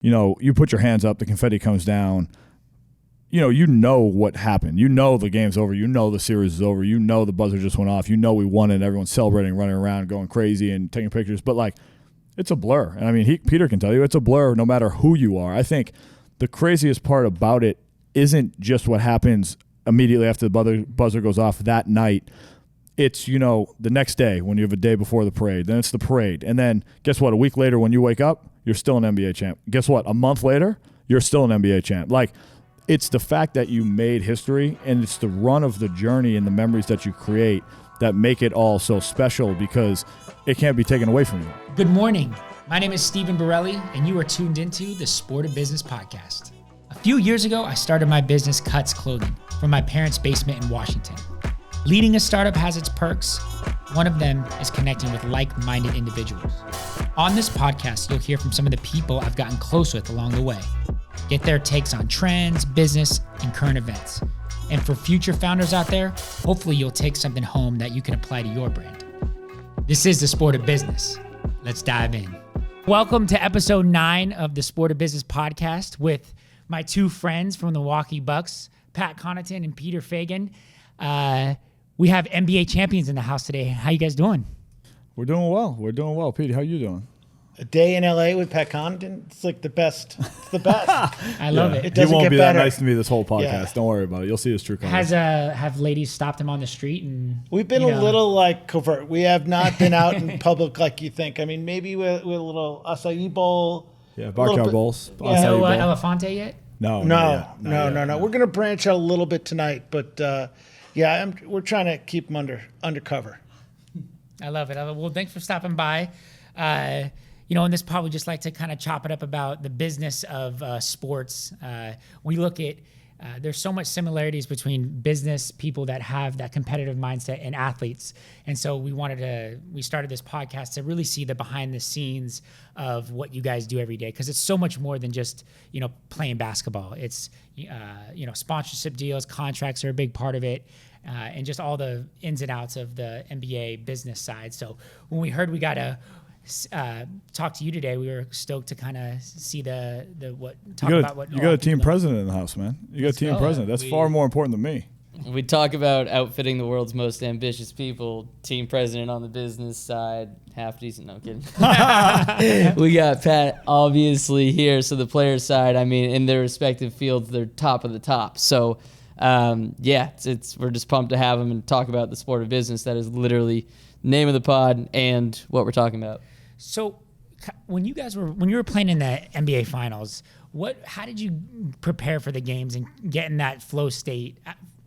you put your hands up, the confetti comes down. You know what happened. You know the game's over. You know the series is over. You know the buzzer just went off. You know we won it. Everyone's celebrating, running around, going crazy and taking pictures. But, like, it's a blur. And, I mean, Peter can tell you it's a blur no matter who you are. I think the craziest part about it isn't just what happens immediately after the buzzer goes off that night. It's, the next day when you have a day before the parade. Then it's the parade. And then guess what? A week later when you wake up, you're still an NBA champ. Guess what? A month later, you're still an NBA champ. Like, it's the fact that you made history, and it's the run of the journey and the memories that you create that make it all so special because it can't be taken away from you. Good morning. My name is Stephen Borelli, and you are tuned into the Sport of Business podcast. A few years ago, I started my business, Cuts Clothing, from my parents' basement in Washington. Leading a startup has its perks. One of them is connecting with like-minded individuals. On this podcast, you'll hear from some of the people I've gotten close with along the way. Get their takes on trends, business, and current events. And for future founders out there, hopefully you'll take something home that you can apply to your brand. This is the Sport of Business. Let's dive in. Welcome to episode 9 of the Sport of Business podcast with my two friends from the Milwaukee Bucks, Pat Connaughton and Peter Feigin. We have NBA champions in the house today. How you guys doing? We're doing well. Pete, how you doing? A day in LA with Pat Connaughton, it's like the best. It's the best. I love it. It doesn't he won't get be better. that nice to me this whole podcast. Yeah. Don't worry about it. You'll see his true colors. Have ladies stopped him on the street? And We've been a little like covert. We have not been out in public like you think. I mean, maybe with a little acai bowl. Yeah, backyard bowls. Yeah. Acai no bowl. Elefante yet? No. We're going to branch out a little bit tonight, but we're trying to keep them undercover. I love it. Well, thanks for stopping by. And this probably just like to kind of chop it up about the business of sports. We look at, there's so much similarities between business people that have that competitive mindset and athletes. And so we started this podcast to really see the behind the scenes of what you guys do every day. Cause it's so much more than just, playing basketball. It's, sponsorship deals, contracts are a big part of it. And just all the ins and outs of the NBA business side. So when we heard we got to talk to you today, we were stoked to kind of see you got a team president in the house, man. You got a team president. That's far more important than me. We talk about outfitting the world's most ambitious people. Team president on the business side, half decent. No, I'm kidding. We got Pat obviously here. So the players side, I mean, in their respective fields, they're top of the top. So we're just pumped to have them and talk about the sport of business. That is literally the name of the pod and what we're talking about. So when you were playing in the NBA finals, how did you prepare for the games and get in that flow state?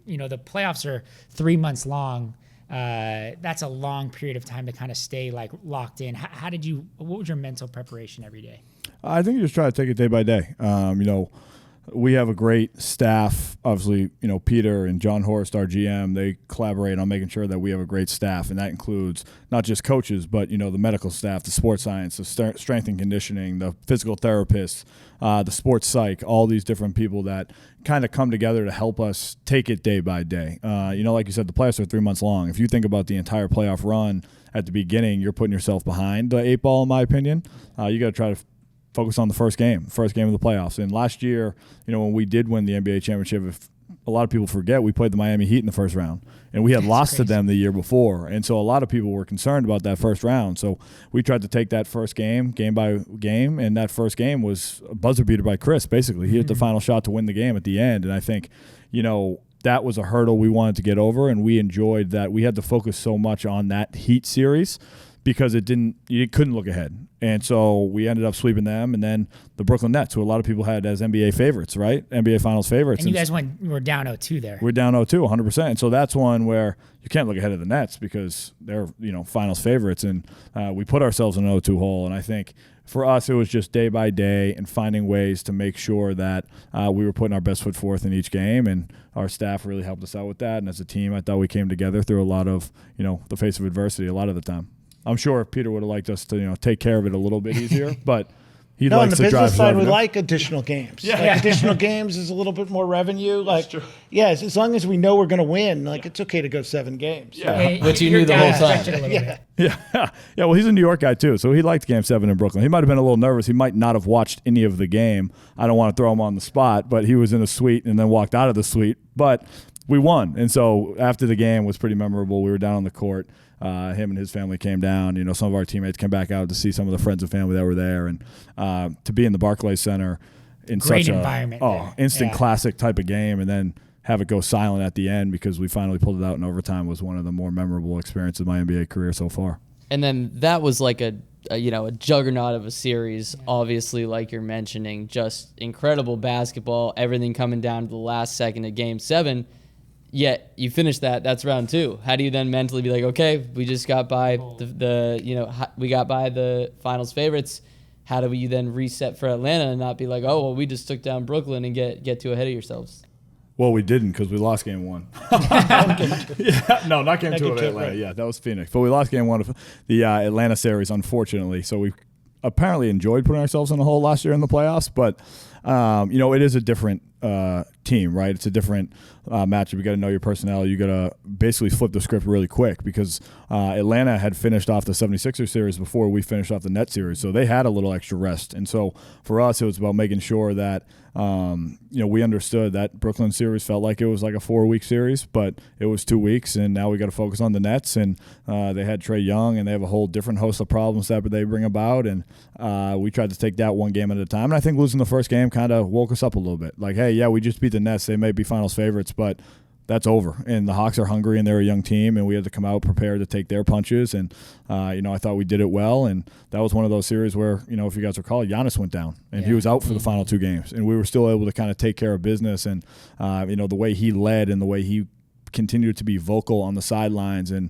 The playoffs are 3 months long. That's a long period of time to kind of stay like locked in. What was your mental preparation every day? I think you just try to take it day by day. We have a great staff. Obviously, Peter and John Horst, our GM, they collaborate on making sure that we have a great staff, and that includes not just coaches, but the medical staff, the sports science, the strength and conditioning, the physical therapists, the sports psych, all these different people that kind of come together to help us take it day by day. Like you said, the playoffs are 3 months long. If you think about the entire playoff run at the beginning, you're putting yourself behind the 8 ball, in my opinion. You got to try to focus on the first game of the playoffs. And last year, when we did win the NBA championship, if a lot of people forget, we played the Miami Heat in the first round, and we had lost to them the year before. And so a lot of people were concerned about that first round. So we tried to take that first game by game, and that first game was a buzzer beater by Chris, basically. He hit the final shot to win the game at the end. And I think, that was a hurdle we wanted to get over, and we enjoyed that. We had to focus so much on that Heat series because you couldn't look ahead. And so we ended up sweeping them, and then the Brooklyn Nets, who a lot of people had as NBA favorites, right? NBA Finals favorites. And you guys were down 0-2 there. We're down 0-2, 100%. And so that's one where you can't look ahead of the Nets because they're, Finals favorites. And we put ourselves in an 0-2 hole. And I think for us, it was just day by day and finding ways to make sure that we were putting our best foot forth in each game. And our staff really helped us out with that. And as a team, I thought we came together through a lot of, the face of adversity a lot of the time. I'm sure Peter would have liked us to, take care of it a little bit easier, but He No, on likes the to drive business side, we revenue. like additional games. Yeah. Like additional games is a little bit more revenue. Like, yeah, as long as we know we're going to win, like it's okay to go 7 games. Hey, Which you your knew the dad whole time. stretched it a little bit. Yeah. Yeah. Well, he's a New York guy too, so he liked Game 7 in Brooklyn. He might have been a little nervous. He might not have watched any of the game. I don't want to throw him on the spot, but he was in a suite and then walked out of the suite. But we won, and so after the game was pretty memorable. We were down on the court. Him and his family came down. You know, some of our teammates came back out to see some of the friends and family that were there, and to be in the Barclays Center in Great such environment there. instant Yeah. classic type of game, and then have it go silent at the end because we finally pulled it out in overtime was one of the more memorable experiences of my NBA career so far. And then that was like a juggernaut of a series, obviously, like you're mentioning, just incredible basketball, everything coming down to the last second of Game 7. Yet you finish that's round 2. How do you then mentally be like, okay, we just got by we got by the finals favorites. How do you then reset for Atlanta and not be like, oh, well, we just took down Brooklyn and get too ahead of yourselves? Well, we didn't because we lost Game 1. No, not Game 2 of Atlanta. Right. Yeah, that was Phoenix. But we lost Game 1 of the Atlanta series, unfortunately. So we apparently enjoyed putting ourselves in the hole last year in the playoffs. But, it is a different team, right? It's a different matchup. You got to know your personnel. You got to basically flip the script really quick because Atlanta had finished off the 76ers series before we finished off the Nets series. So they had a little extra rest. And so for us, it was about making sure that we understood that Brooklyn series felt like it was like a 4-week series, but it was 2 weeks, and now we got to focus on the Nets. And they had Trae Young, and they have a whole different host of problems that they bring about. And we tried to take that one game at a time. And I think losing the first game kind of woke us up a little bit. Like, hey, yeah, we just beat the Nets. They may be finals favorites, but that's over. And the Hawks are hungry, and they're a young team, and we had to come out prepared to take their punches. And, I thought we did it well. And that was one of those series where, if you guys recall, Giannis went down, and he was out for the final 2 games. And we were still able to kind of take care of business. And, the way he led and the way he continued to be vocal on the sidelines and,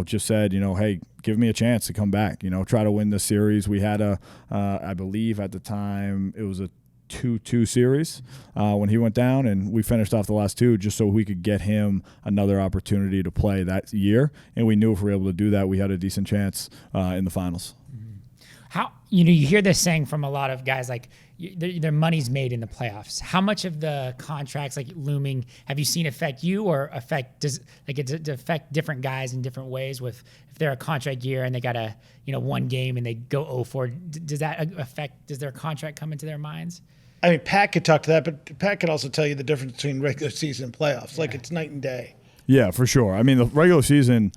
just said, hey, give me a chance to come back, try to win this series. We had I believe at the time it was a 2-2 series when he went down, and we finished off the last 2 just so we could get him another opportunity to play that year. And we knew if we were able to do that, we had a decent chance in the finals. How you hear this saying from a lot of guys like their money's made in the playoffs. How much of the contracts like looming have you seen affect you, or does it affect different guys in different ways? With if they're a contract year and they got a one game and they go 0-4, does that affect? Does their contract come into their minds? I mean, Pat could talk to that, but Pat could also tell you the difference between regular season and playoffs. Like it's night and day. Yeah, for sure. I mean, the regular season,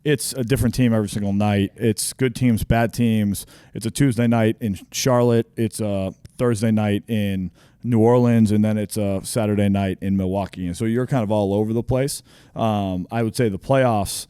it's a different team every single night. It's good teams, bad teams. It's a Tuesday night in Charlotte. It's a Thursday night in New Orleans, and then it's a Saturday night in Milwaukee. And so you're kind of all over the place. I would say the playoffs,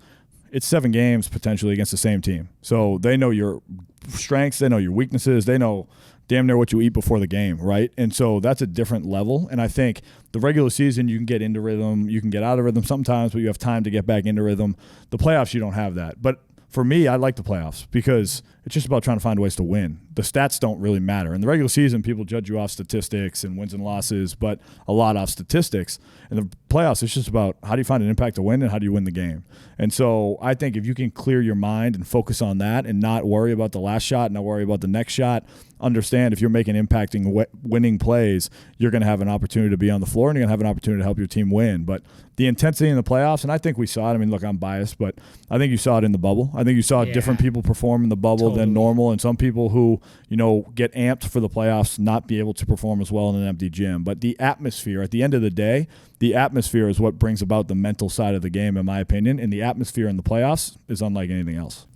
it's 7 games potentially against the same team. So they know your strengths. They know your weaknesses. They know damn near what you eat before the game, right? And so that's a different level. And I think the regular season, you can get into rhythm, you can get out of rhythm sometimes, but you have time to get back into rhythm. The playoffs, you don't have that. But for me, I like the playoffs because it's just about trying to find ways to win. The stats don't really matter. In the regular season, people judge you off statistics and wins and losses, but a lot off statistics. In the playoffs, it's just about how do you find an impact to win and how do you win the game. And so I think if you can clear your mind and focus on that and not worry about the last shot, not worry about the next shot, understand if you're making impacting winning plays, you're going to have an opportunity to be on the floor and you're going to have an opportunity to help your team win. But the intensity in the playoffs, and I think we saw it. I mean, look, I'm biased, but I think you saw it in the bubble. I think you saw different people perform in the bubble than normal, and some people who, get amped for the playoffs not be able to perform as well in an empty gym. But the atmosphere, at the end of the day, the atmosphere is what brings about the mental side of the game, in my opinion, and the atmosphere in the playoffs is unlike anything else.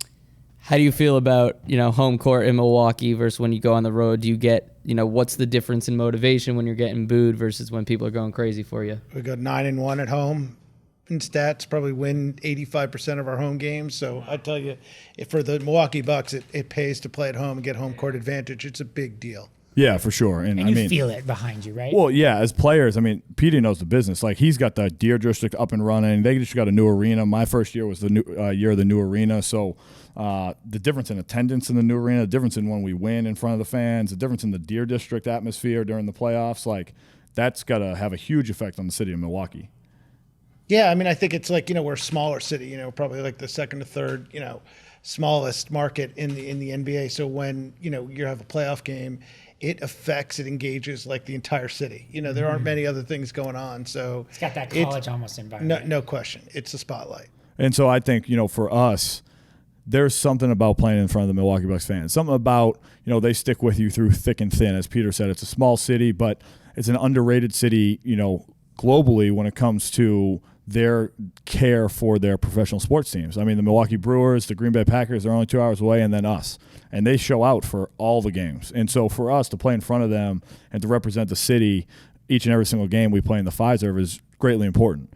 How do you feel about, home court in Milwaukee versus when you go on the road? Do you get, what's the difference in motivation when you're getting booed versus when people are going crazy for you? We got 9-1 at home in stats, probably win 85% of our home games. So I tell you, if for the Milwaukee Bucks, it pays to play at home and get home court advantage. It's a big deal. Yeah, for sure. And you feel it behind you, right? Well, yeah, as players, Peter knows the business. Like, he's got the Deer District up and running. They just got a new arena. My first year was the new year of the new arena. So the difference in attendance in the new arena, the difference in when we win in front of the fans, the difference in the Deer District atmosphere during the playoffs, like, that's got to have a huge effect on the city of Milwaukee. Yeah, I think it's like, we're a smaller city, probably like the second or third, smallest market in the NBA. So when, you have a playoff game, it engages like the entire city. There aren't many other things going on. So it's got that college almost environment. No question. It's a spotlight. And so I think, for us, there's something about playing in front of the Milwaukee Bucks fans. Something about, they stick with you through thick and thin. As Peter said, it's a small city, but it's an underrated city, globally when it comes to their care for their professional sports teams. I mean, the Milwaukee Brewers, the Green Bay Packers, they're only 2 hours away, and then us. And they show out for all the games. And so for us to play in front of them and to represent the city each and every single game we play in the Fiserv is greatly important.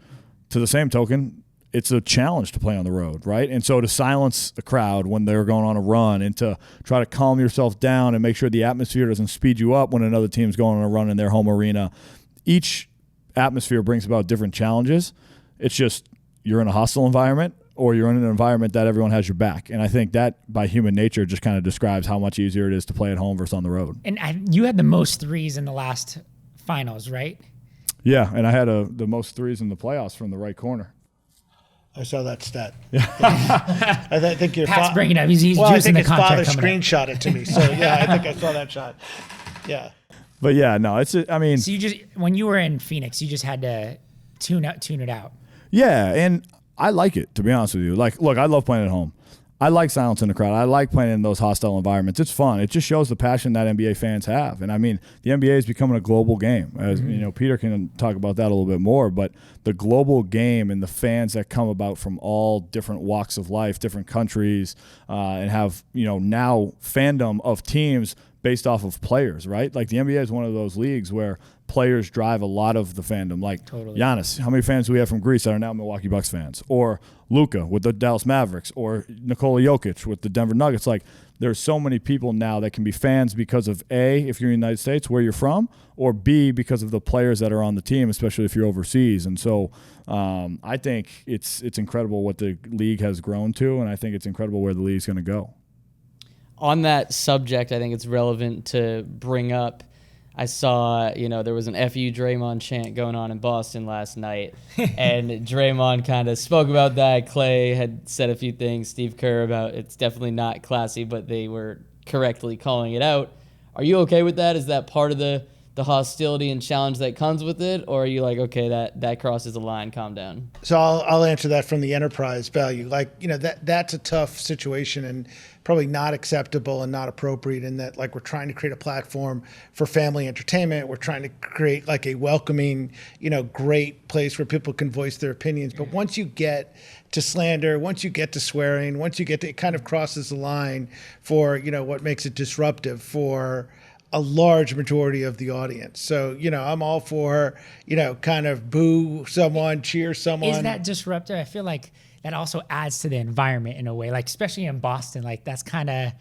To the same token, it's a challenge to play on the road, right? And so to silence the crowd when they're going on a run and to try to calm yourself down and make sure the atmosphere doesn't speed you up when another team's going on a run in their home arena, each atmosphere brings about different challenges. It's just you're in a hostile environment or you're in an environment that everyone has your back. And I think that by human nature just kind of describes how much easier it is to play at home versus on the road. And you had the most threes in the last finals, right? Yeah, and I had the most threes in the playoffs from the right corner. I saw that stat. Yeah. I think your Pat's bringing it up. He's I juicing think the his contract father coming up. screenshot it to me. So yeah, I think I saw that shot. Yeah. But yeah, no, it's. I mean, So when you were in Phoenix, you just had to tune it out. yeah, and I like it, to be honest with you. Like, look, I love playing at home. I like silence in the crowd. I like playing in those hostile environments. It's fun. It just shows the passion that NBA fans have. And I mean, the NBA is becoming a global game. As Peter can talk about that a little bit more, but the global game and the fans that come about from all different walks of life, different countries, and have, now fandom of teams based off of players, right? Like the NBA is one of those leagues where players drive a lot of the fandom. Like Totally. Giannis, how many fans do we have from Greece that are now Milwaukee Bucks fans? Or Luka with the Dallas Mavericks, or Nikola Jokic with the Denver Nuggets. Like there's so many people now that can be fans because of A, if you're in the United States, where you're from, or B, because of the players that are on the team, especially if you're overseas. And so I think it's incredible what the league has grown to, and I think it's incredible where the league's going to go. On that subject, I think it's relevant to bring up, I saw, there was an FU Draymond chant going on in Boston last night, and Draymond kind of spoke about that. Clay had said a few things, Steve Kerr, about it's definitely not classy, but they were correctly calling it out. Are you okay with that? Is that part of the hostility and challenge that comes with it, or are you like, okay, that crosses a line, calm down? So I'll answer that from the enterprise value. Like, that's a tough situation and probably not acceptable and not appropriate in that, like, we're trying to create a platform for family entertainment. We're trying to create like a welcoming, great place where people can voice their opinions. But once you get to slander, once you get to swearing, once you get to, it kind of crosses the line for, what makes it disruptive for a large majority of the audience. So, I'm all for, kind of boo someone, cheer someone. Is that disruptive? I feel like that also adds to the environment in a way, like especially in Boston, like that's kind of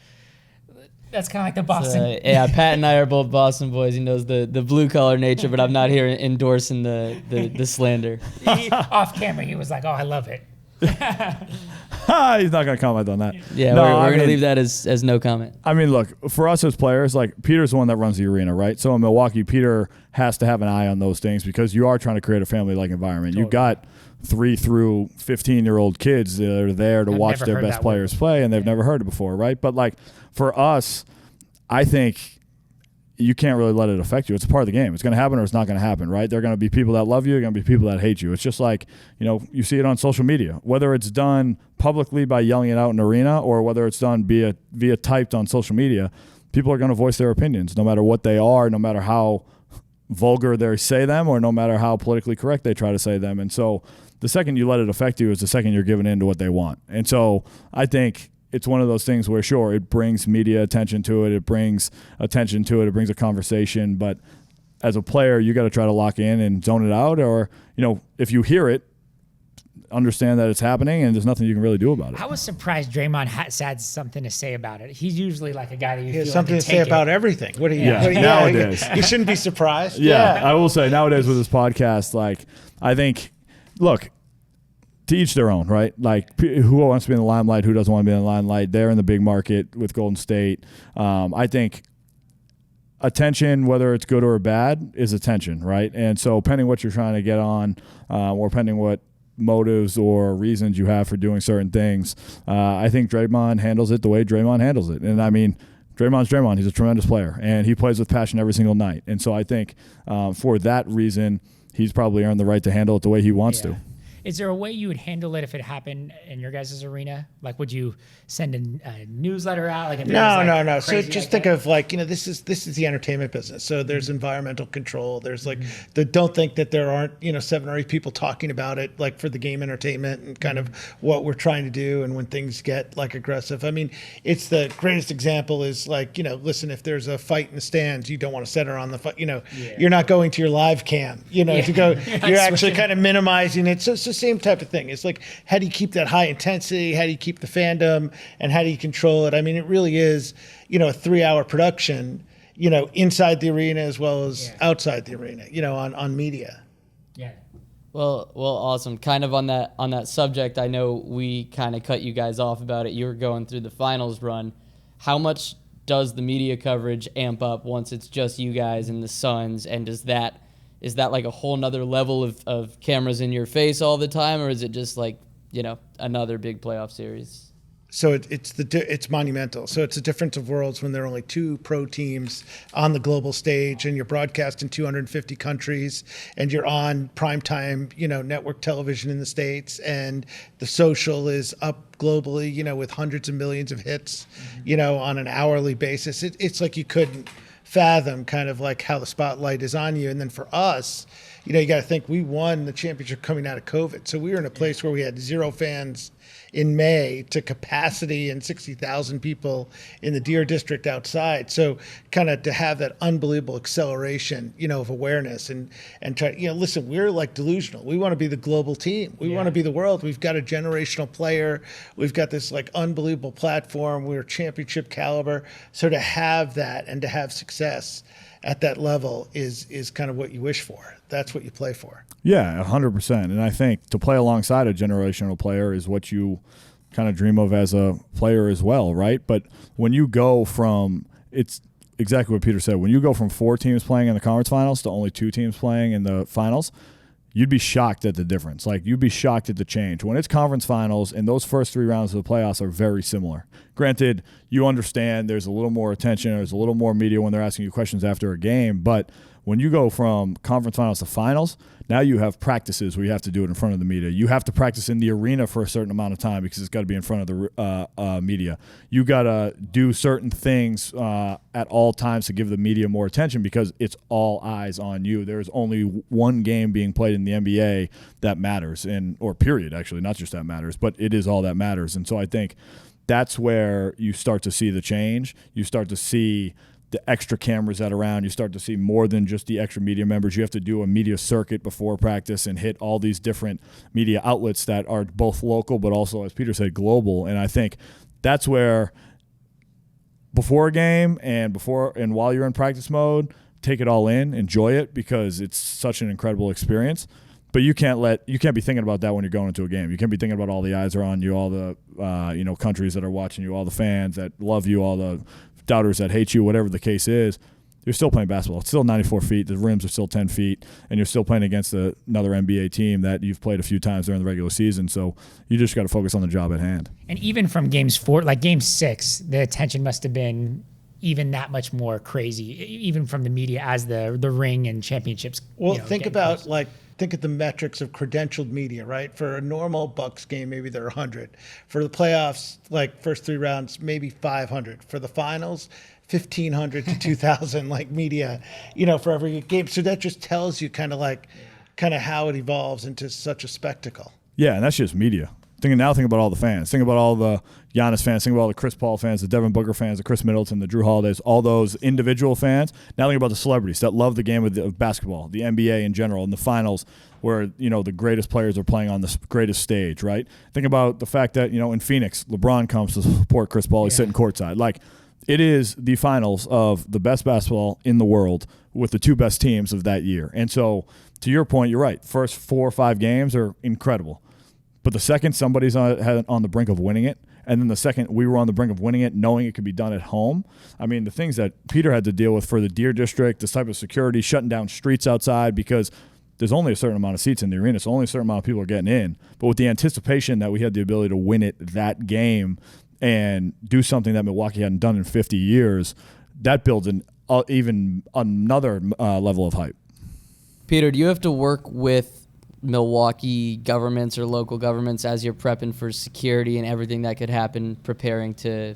like the Boston. Yeah, Pat and I are both Boston boys. He knows the blue collar nature, but I'm not here endorsing the slander. Off camera, he was like, "Oh, I love it." He's not going to comment on that. Yeah, No, we're going to leave that as no comment. I mean, look, for us as players, like Peter's the one that runs the arena, right? So in Milwaukee, Peter has to have an eye on those things because you are trying to create a family-like environment. Totally. You've got 3 through 15-year-old kids that are there to watch their best players play, and they've never heard it before, right? But like for us, I think you can't really let it affect you. It's a part of the game. It's going to happen or it's not going to happen, right? There are going to be people that love you. There are going to be people that hate you. It's just like, you see it on social media, whether it's done publicly by yelling it out in an arena or whether it's done via typed on social media, people are going to voice their opinions no matter what they are, no matter how vulgar they say them or no matter how politically correct they try to say them. And so the second you let it affect you is the second you're giving in to what they want. And so I think it's one of those things where, sure, it brings media attention to it. It brings attention to it. It brings a conversation. But as a player, you got to try to lock in and zone it out. Or, if you hear it, understand that it's happening and there's nothing you can really do about it. I was surprised Draymond had something to say about it. He's usually like a guy that you feel something like to say about everything. What do you? Nowadays, you shouldn't be surprised. Yeah, I will say nowadays with this podcast, like I think, look, to each their own, right? Like who wants to be in the limelight, who doesn't want to be in the limelight? They're in the big market with Golden State. I think attention, whether it's good or bad, is attention, right? And so pending what you're trying to get on or pending what motives or reasons you have for doing certain things. I think Draymond handles it the way Draymond handles it. And I mean, Draymond's Draymond. He's a tremendous player, and he plays with passion every single night. And so I think for that reason, he's probably earned the right to handle it the way he wants to. Is there a way you would handle it if it happened in your guys' arena? Like, would you send a newsletter out? Like, if no. So just think of this is the entertainment business. So there's environmental control. There's don't think that there aren't 7 or 8 people talking about it, like for the game entertainment and kind of what we're trying to do. And when things get aggressive, I mean, it's the greatest example is listen, if there's a fight in the stands, you don't want to center on the fight. You're not going to your live cam. To go. You're actually kind of minimizing it. So it's the same type of thing. It's like, how do you keep that high intensity? How do you keep the fandom? And how do you control it? I mean, it really is, a 3-hour production, inside the arena as well as outside the arena, on media. Yeah. Well, awesome. Kind of on that subject, I know we kind of cut you guys off about it. You were going through the finals run. How much does the media coverage amp up once it's just you guys and the Suns? And is that like a whole nother level of cameras in your face all the time, or is it just another big playoff series? So it's monumental. So it's a difference of worlds when there are only 2 pro teams on the global stage, and you're broadcast in 250 countries, and you're on primetime, network television in the States, and the social is up globally, with hundreds of millions of hits, on an hourly basis. It's like you couldn't fathom kind of how the spotlight is on you. And then for us, you got to think we won the championship coming out of COVID. So we were in a place where we had 0 fans in May to capacity and 60,000 people in the Deer District outside. So kind of to have that unbelievable acceleration, of awareness and try, listen, we're delusional. We want to be the global team. We want to be the world. We've got a generational player. We've got this unbelievable platform. We're championship caliber. So to have that and to have success at that level is kind of what you wish for. That's what you play for. Yeah, 100%. And I think to play alongside a generational player is what you kind of dream of as a player as well, right? But when you go from, it's exactly what Peter said, when you go from 4 teams playing in the conference finals to only 2 teams playing in the finals, you'd be shocked at the difference. You'd be shocked at the change. When it's conference finals and those first 3 rounds of the playoffs are very similar. Granted, you understand there's a little more attention, there's a little more media when they're asking you questions after a game, but when you go from conference finals to finals, now you have practices where you have to do it in front of the media. You have to practice in the arena for a certain amount of time because it's got to be in front of the media. You got to do certain things at all times to give the media more attention because it's all eyes on you. There's only one game being played in the NBA that matters, or period, actually, not just that matters, but it is all that matters. And so I think that's where you start to see the change. You start to see the extra cameras that are around. You start to see more than just the extra media members. You have to do a media circuit before practice and hit all these different media outlets that are both local but also, as Peter said, global. And I think that's where before a game and while you're in practice mode, take it all in, enjoy it because it's such an incredible experience. But you can't be thinking about that when you're going into a game. You can't be thinking about all the eyes are on you, all the countries that are watching you, all the fans that love you, all the doubters that hate you, whatever the case is. You're still playing basketball. It's still 94 feet. The rims are still 10 feet, and you're still playing against another NBA team that you've played a few times during the regular season. So you just got to focus on the job at hand. And even from games 4, like game 6, the attention must have been even that much more crazy, even from the media as the ring and championships. Well, think about think of the metrics of credentialed media, right? For a normal Bucks game, maybe there are 100. For the playoffs, first 3 rounds, maybe 500. For the finals, 1,500 to 2,000 media, for every game. So that just tells you kind of how it evolves into such a spectacle. Yeah, and that's just media. Think about all the fans. Think about all the Giannis fans. Think about all the Chris Paul fans, the Devin Booker fans, the Chris Middleton, the Drew Holidays, all those individual fans. Now think about the celebrities that love the game of basketball, the NBA in general, and the finals where, the greatest players are playing on the greatest stage, right? Think about the fact that, in Phoenix, LeBron comes to support Chris Paul. He's sitting courtside. It is the finals of the best basketball in the world with the 2 best teams of that year. And so, to your point, you're right. First 4 or 5 games are incredible. But the second somebody's on the brink of winning it, and then the second we were on the brink of winning it, knowing it could be done at home, I mean, the things that Peter had to deal with for the Deer District, this type of security, shutting down streets outside because there's only a certain amount of seats in the arena, so only a certain amount of people are getting in. But with the anticipation that we had the ability to win it that game and do something that Milwaukee hadn't done in 50 years, that builds even another level of hype. Peter, do you have to work with Milwaukee governments or local governments as you're prepping for security and everything that could happen, preparing to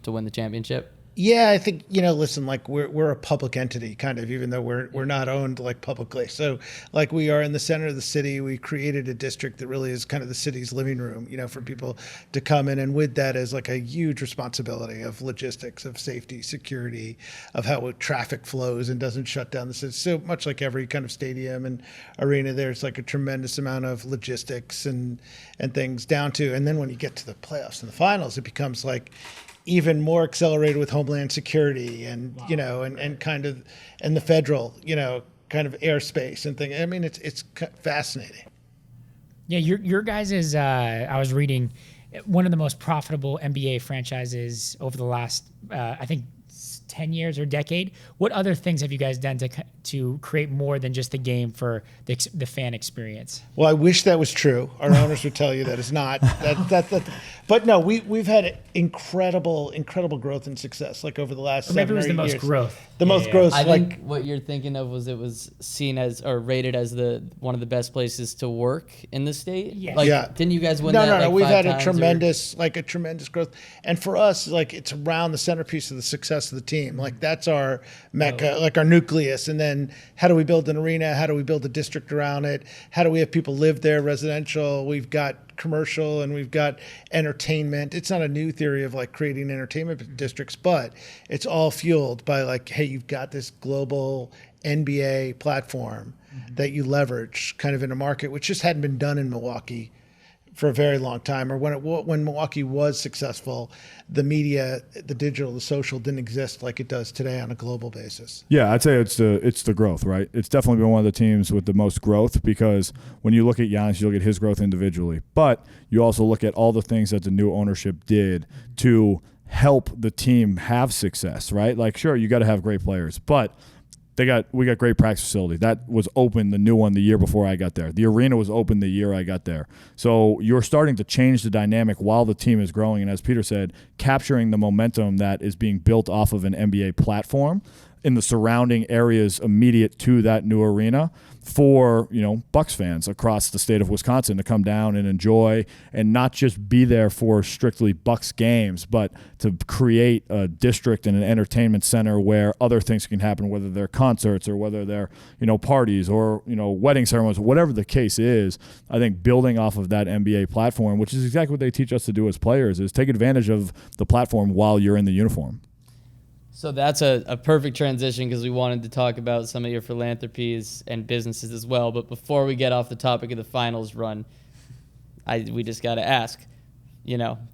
win the championship? Yeah, I think, listen, like we're a public entity kind of, even though we're not owned like publicly. So like we are in the center of the city. We created a district that really is kind of the city's living room, for people to come in. And with that is like a huge responsibility of logistics, of safety, security, of how traffic flows and doesn't shut down the city. So much like every kind of stadium and arena, there's like a tremendous amount of logistics and things down to. And then when you get to the playoffs and the finals, it becomes like even more accelerated with Homeland Security and and kind of and the federal kind of airspace and thing. I mean, it's fascinating. Yeah, your guys is I was reading one of the most profitable NBA franchises over the last I think 10 years or decade. What other things have you guys done to create more than just the game for the fan experience? Well, I wish that was true. Our owners would tell you that it's not. But no, we've had incredible growth and success like over the last 7 or 8 years. Maybe it was the most growth. The most growth. I think what you're thinking of was it was seen as or rated as one of the best places to work in the state. Yeah. Didn't you guys win? No. Like We've 5 had a times tremendous growth, and for us, like it's around the centerpiece of the success of the team. Like that's our mecca, like our nucleus. And then how do we build an arena? How do we build a district around it? How do we have people live there? Residential. We've got commercial and we've got entertainment. It's not a new theory of like creating entertainment districts, but it's all fueled by like, hey, you've got this global NBA platform that you leverage kind of in a market which just hadn't been done in Milwaukee for a very long time. Or when Milwaukee was successful, the media, the digital, the social didn't exist like it does today on a global basis. Yeah, I'd say it's the growth, right? It's definitely been one of the teams with the most growth because when you look at Giannis, you look at his growth individually, but you also look at all the things that the new ownership did to help the team have success, right? Like, sure, you got to have great players, but we got great practice facility. That was open, the new one, the year before I got there. The arena was open the year I got there. So you're starting to change the dynamic while the team is growing. And as Peter said, capturing the momentum that is being built off of an NBA platform in the surrounding areas immediate to that new arena for, Bucks fans across the state of Wisconsin to come down and enjoy and not just be there for strictly Bucks games, but to create a district and an entertainment center where other things can happen, whether they're concerts or whether they're, parties or, wedding ceremonies, whatever the case is. I think building off of that NBA platform, which is exactly what they teach us to do as players, is take advantage of the platform while you're in the uniform. So that's a perfect transition because we wanted to talk about some of your philanthropies and businesses as well. But before we get off the topic of the finals run, we just got to ask,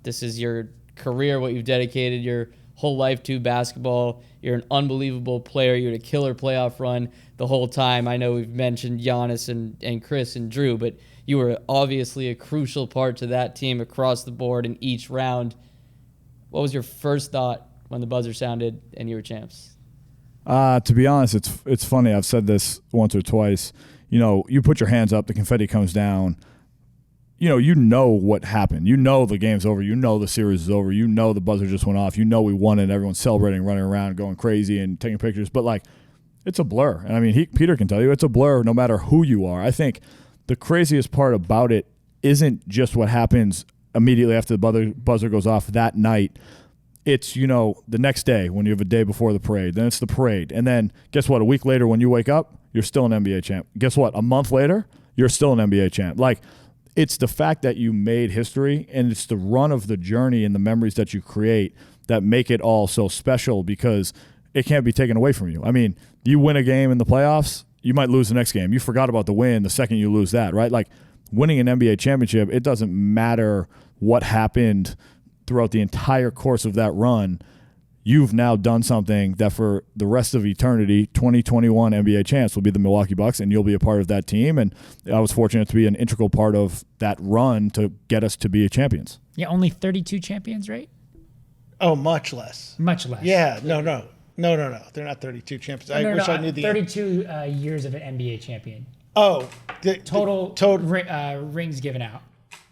this is your career, what you've dedicated your whole life to basketball. You're an unbelievable player. You had a killer playoff run the whole time. I know we've mentioned Giannis and Chris and Drew, but you were obviously a crucial part to that team across the board in each round. What was your first thought when the buzzer sounded and you were champs? To be honest, it's funny. I've said this once or twice. You put your hands up, the confetti comes down. You know what happened. The game's over. The series is over. The buzzer just went off. We won it. Everyone's celebrating, running around, going crazy and taking pictures. But, it's a blur. And, I mean, Peter can tell you it's a blur no matter who you are. I think the craziest part about it isn't just what happens immediately after the buzzer goes off that night. It's, the next day when you have a day before the parade. Then it's the parade. And then guess what? A week later when you wake up, you're still an NBA champ. Guess what? A month later, you're still an NBA champ. It's the fact that you made history, and it's the run of the journey and the memories that you create that make it all so special because it can't be taken away from you. I mean, you win a game in the playoffs, you might lose the next game. You forgot about the win the second you lose that, right? Winning an NBA championship, it doesn't matter what happened throughout the entire course of that run. You've now done something that for the rest of eternity, 2021 NBA champs will be the Milwaukee Bucks, and you'll be a part of that team. And I was fortunate to be an integral part of that run to get us to be champions. Yeah, only 32 champions, right? Oh, much less. Much less. Yeah, no. They're not 32 champions. I wish I knew the 32 years of an NBA champion. Oh, total rings given out.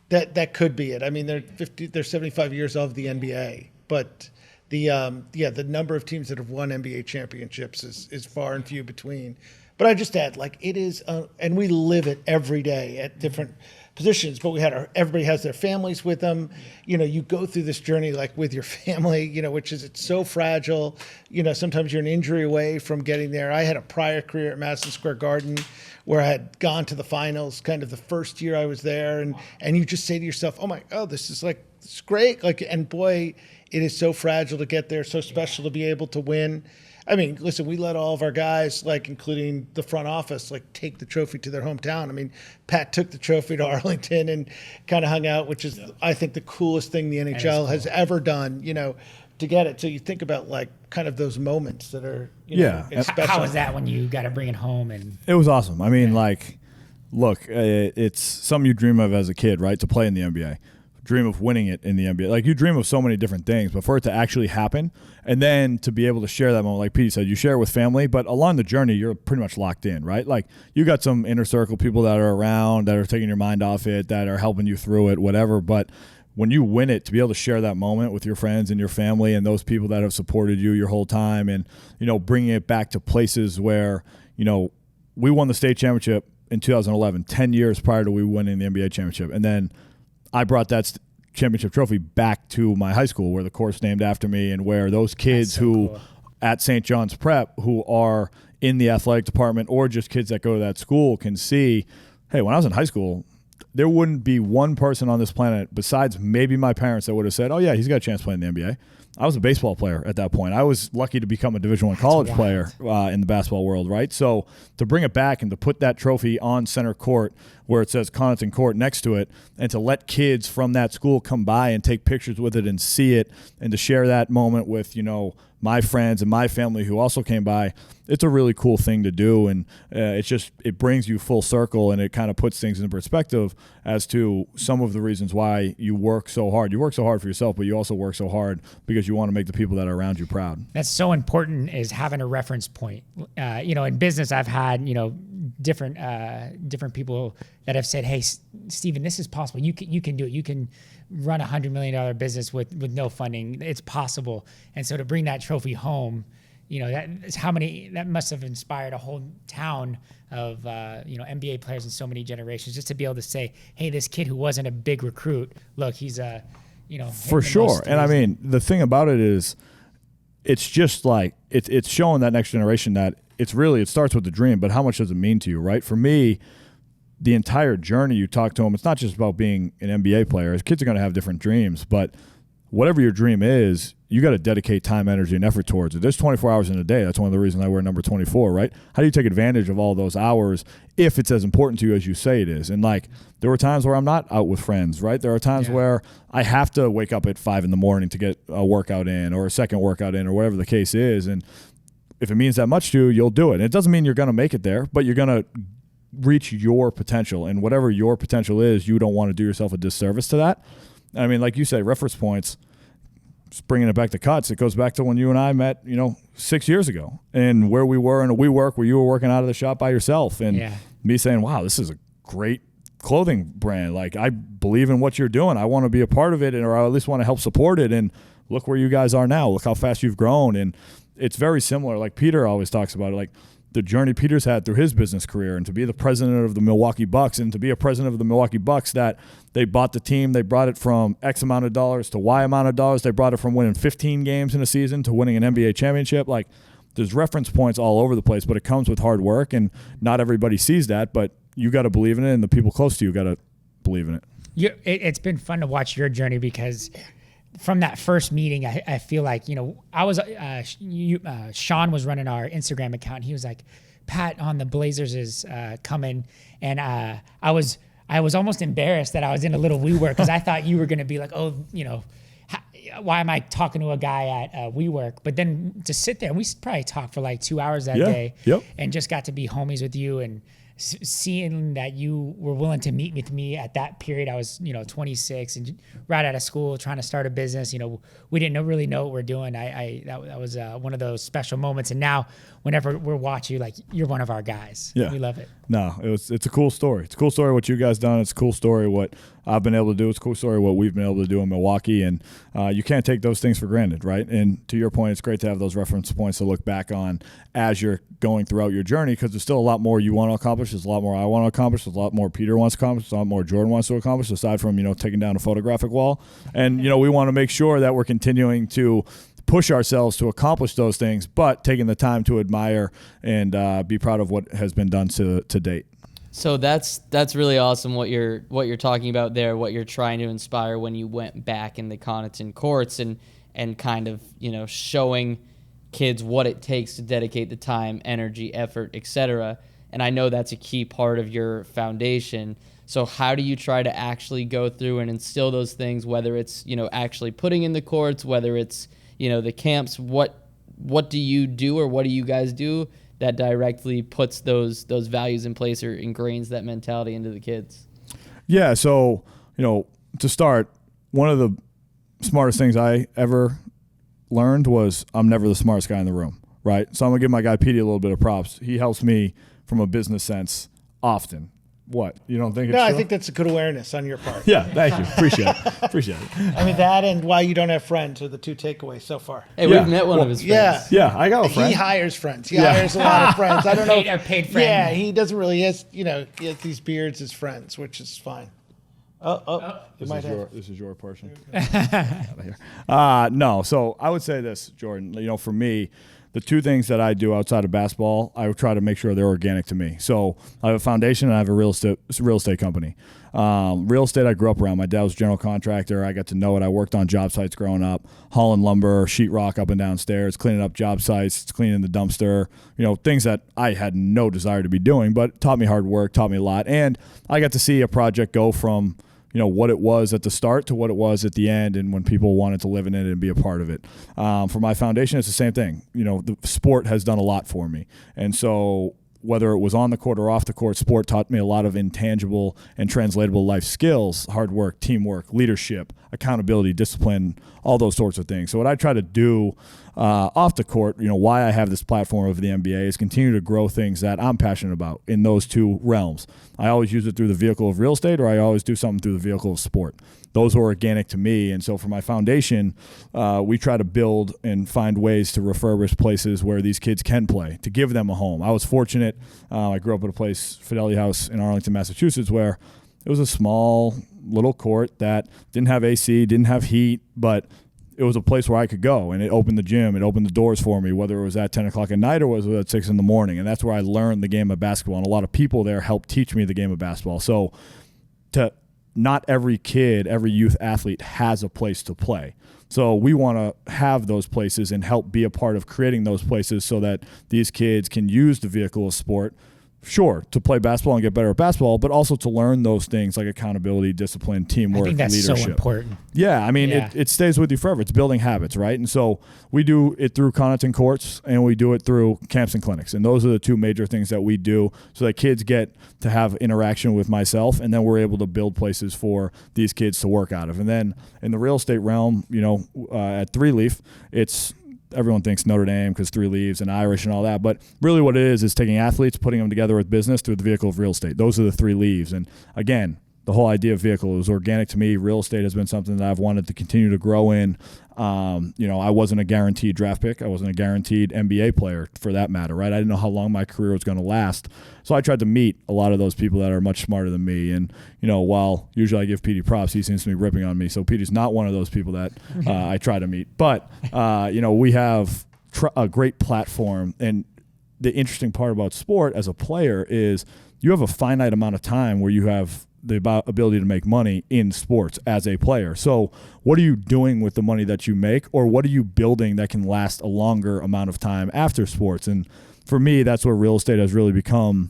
That could be it. I mean, they're 75 years of the NBA, but the number of teams that have won NBA championships is far and few between. But I just add, like, it is, and we live it every day at different positions, but everybody has their families with them. You know, you go through this journey like with your family, you know, it's so fragile. You know, sometimes you're an injury away from getting there. I had a prior career at Madison Square Garden where I had gone to the finals kind of the first year I was there. And you just say to yourself, this is great. Like, and boy, it is so fragile to get there, so special to be able to win. I mean, listen, we let all of our guys, like including the front office, like take the trophy to their hometown. I mean, Pat took the trophy to Arlington and kind of hung out, which is, I think, the coolest thing the NHL has ever done, you know, to get it. So you think about like kind of those moments that are, you know, special. How was that when you got to bring it home? And it was awesome. I mean, like, look, it's something you dream of as a kid, right? To play in the NBA. Dream of winning it in the NBA. Like, you dream of so many different things, but for it to actually happen and then to be able to share that moment, like Pete said, you share it with family, but along the journey, you're pretty much locked in, right? Like, you got some inner circle people that are around, that are taking your mind off it, that are helping you through it, whatever. But when you win it, to be able to share that moment with your friends and your family and those people that have supported you your whole time, and, you know, bringing it back to places where, you know, we won the state championship in 2011, 10 years prior to we winning the NBA championship. And then I brought that championship trophy back to my high school, where the court's named after me, and where those kids cool. At St. John's Prep, who are in the athletic department or just kids that go to that school, can see, hey, when I was in high school, there wouldn't be one person on this planet besides maybe my parents that would have said, oh, yeah, he's got a chance to play in the NBA. I was a baseball player at that point. I was lucky to become a Division I college player in the basketball world, right? So to bring it back and to put that trophy on center court where it says Connaughton Court next to it, and to let kids from that school come by and take pictures with it and see it, and to share that moment with, you know, my friends and my family who also came by, it's a really cool thing to do. And it brings you full circle, and it kind of puts things in perspective as to some of the reasons why you work so hard. You work so hard for yourself, but you also work so hard because you want to make the people that are around you proud. That's so important, is having a reference point. You know, in business, I've had, you know, different people that have said, hey, Steven, this is possible. You can do it. You can run $100 million business with no funding. It's possible. And so to bring that trophy home, you know, that must have inspired a whole town of, you know, NBA players in so many generations, just to be able to say, hey, this kid who wasn't a big recruit, look, he's you know. For sure. And I mean, the thing about it is, it's just like, it's showing that next generation that it starts with the dream, but how much does it mean to you, right? For me, the entire journey, you talk to them, it's not just about being an NBA player. Kids are going to have different dreams, but whatever your dream is, you got to dedicate time, energy, and effort towards it. There's 24 hours in a day. That's one of the reasons I wear number 24, right? How do you take advantage of all those hours if it's as important to you as you say it is? And, like, there were times where I'm not out with friends, right? There are times where I have to wake up at 5 a.m. to get a workout in, or a second workout in, or whatever the case is. And if it means that much to you, you'll do it. And it doesn't mean you're going to make it there, but you're going to reach your potential. And whatever your potential is, you don't want to do yourself a disservice to that. I mean, like you say, reference points, just bringing it back to cuts, it goes back to when you and I met, you know, 6 years ago, and where we were in a WeWork, where you were working out of the shop by yourself, and me saying, wow, this is a great clothing brand. Like, I believe in what you're doing. I want to be a part of it, or I at least want to help support it. And look where you guys are now. Look how fast you've grown. And it's very similar. Like Peter always talks about it, like the journey Peter's had through his business career, and to be the president of the Milwaukee Bucks, and to be a president of the Milwaukee Bucks, that they bought the team, they brought it from X amount of dollars to Y amount of dollars. They brought it from winning 15 games in a season to winning an NBA championship. Like, there's reference points all over the place, but it comes with hard work, and not everybody sees that, but you got to believe in it, and the people close to you got to believe in it. It's been fun to watch your journey, because from that first meeting, I feel like, you know, I was Sean was running our Instagram account. He was like, Pat on the Blazers is coming, and I was almost embarrassed that I was in a little WeWork, because I thought you were going to be like, oh, you know, why am I talking to a guy at WeWork? But then to sit there, we probably talked for like 2 hours that day, and just got to be homies with you. And seeing that you were willing to meet with me at that period. I was, 26 and right out of school trying to start a business. We didn't really know what we're doing. That was one of those special moments. And now whenever we're watching you, like, you're one of our guys. Yeah. We love it. No, it's a cool story. It's a cool story what you guys done. It's a cool story what I've been able to do. It's a cool story what we've been able to do in Milwaukee. And you can't take those things for granted, right? And to your point, it's great to have those reference points to look back on as you're going throughout your journey, because there's still a lot more you want to accomplish. There's a lot more I want to accomplish. There's a lot more Peter wants to accomplish. There's a lot more Jordan wants to accomplish, aside from, taking down a photographic wall. And, we want to make sure that we're continuing to push ourselves to accomplish those things, but taking the time to admire and be proud of what has been done to date. So that's really awesome what you're talking about there, what you're trying to inspire when you went back in the Connaughton courts and kind of, showing kids what it takes to dedicate the time, energy, effort, etc. And I know that's a key part of your foundation. So how do you try to actually go through and instill those things, whether it's, actually putting in the courts, whether it's, the camps, what do you do, or what do you guys do that directly puts those values in place or ingrains that mentality into the kids? Yeah. So, to start, one of the smartest things I ever learned was I'm never the smartest guy in the room, right? So I'm going to give my guy Petey a little bit of props. He helps me from a business sense often. What? You don't think it's No, true? I think that's a good awareness on your part. Yeah, thank you. Appreciate it. I mean, that and why you don't have friends are the two takeaways so far. Hey, Yeah. we've met one of his friends. Yeah. Yeah, I got a friend. He hires friends. He hires a lot of friends. I don't know. Paid friend. Yeah, he doesn't really. He has these beards as friends, which is fine. This is your portion. No, so I would say this, Jordan. For me, the two things that I do outside of basketball, I would try to make sure they're organic to me. So I have a foundation and I have a real estate company. Real estate I grew up around. My dad was a general contractor. I got to know it. I worked on job sites growing up, hauling lumber, sheetrock up and down stairs, cleaning up job sites, cleaning the dumpster, things that I had no desire to be doing, but taught me hard work, taught me a lot. And I got to see a project go from what it was at the start to what it was at the end, and when people wanted to live in it and be a part of it. For my foundation, it's the same thing. The sport has done a lot for me. And so whether it was on the court or off the court, sport taught me a lot of intangible and translatable life skills, hard work, teamwork, leadership, accountability, discipline, all those sorts of things. So what I try to do off the court, why I have this platform of the NBA, is continue to grow things that I'm passionate about in those two realms. I always use it through the vehicle of real estate, or I always do something through the vehicle of sport. Those are organic to me. And so for my foundation, we try to build and find ways to refurbish places where these kids can play, to give them a home. I was fortunate. I grew up at a place, Fidelity House in Arlington, Massachusetts, where it was a small little court that didn't have AC, didn't have heat, but it was a place where I could go, and it opened the gym. It opened the doors for me, whether it was at 10 o'clock at night or was it at 6 in the morning. And that's where I learned the game of basketball. And a lot of people there helped teach me the game of basketball. So not every kid, every youth athlete has a place to play. So we want to have those places and help be a part of creating those places so that these kids can use the vehicle of sport, sure, to play basketball and get better at basketball, but also to learn those things like accountability, discipline, teamwork, I think that's leadership. so important. Yeah, I mean, it stays with you forever. It's building habits, right? And so we do it through Connaughton courts, and we do it through camps and clinics. And those are the two major things that we do so that kids get to have interaction with myself, and then we're able to build places for these kids to work out of. And then in the real estate realm, at Three Leaf, everyone thinks Notre Dame because 3 leaves and Irish and all that. But really what it is taking athletes, putting them together with business through the vehicle of real estate. Those are the 3 leaves. And again, the whole idea of vehicle is organic to me. Real estate has been something that I've wanted to continue to grow in. I wasn't a guaranteed draft pick. I wasn't a guaranteed NBA player for that matter, right? I didn't know how long my career was going to last. So I tried to meet a lot of those people that are much smarter than me. And, while usually I give Petey props, he seems to be ripping on me. So Petey's not one of those people that I try to meet. But, we have a great platform. And the interesting part about sport as a player is you have a finite amount of time where you have the ability to make money in sports as a player. So what are you doing with the money that you make, or what are you building that can last a longer amount of time after sports? And for me, that's where real estate has really become,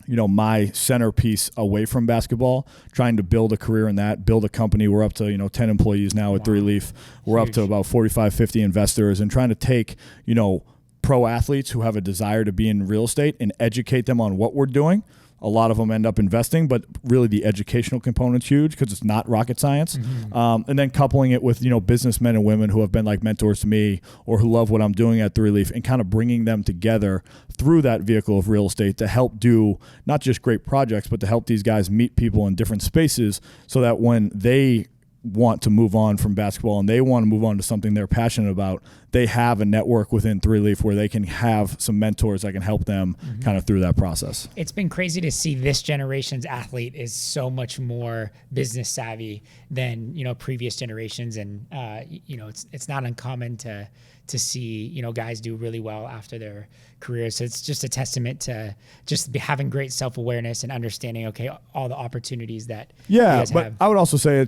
my centerpiece away from basketball, trying to build a career in that, build a company. We're up to, 10 employees now at Three Leaf. We're up to about 45, 50 investors, and trying to take, pro athletes who have a desire to be in real estate and educate them on what we're doing. a lot of them end up investing, but really the educational component's huge because it's not rocket science. And then coupling it with, businessmen and women who have been like mentors to me or who love what I'm doing at Three Leaf, and kind of bringing them together through that vehicle of real estate to help do not just great projects, but to help these guys meet people in different spaces so that when they want to move on from basketball and they want to move on to something they're passionate about, they have a network within Three Leaf where they can have some mentors that can help them kind of through that process. It's been crazy to see this generation's athlete is so much more business savvy than, previous generations. And, it's not uncommon to see, guys do really well after their careers. So it's just a testament to just having great self-awareness and understanding, okay, all the opportunities that you guys but have. I would also say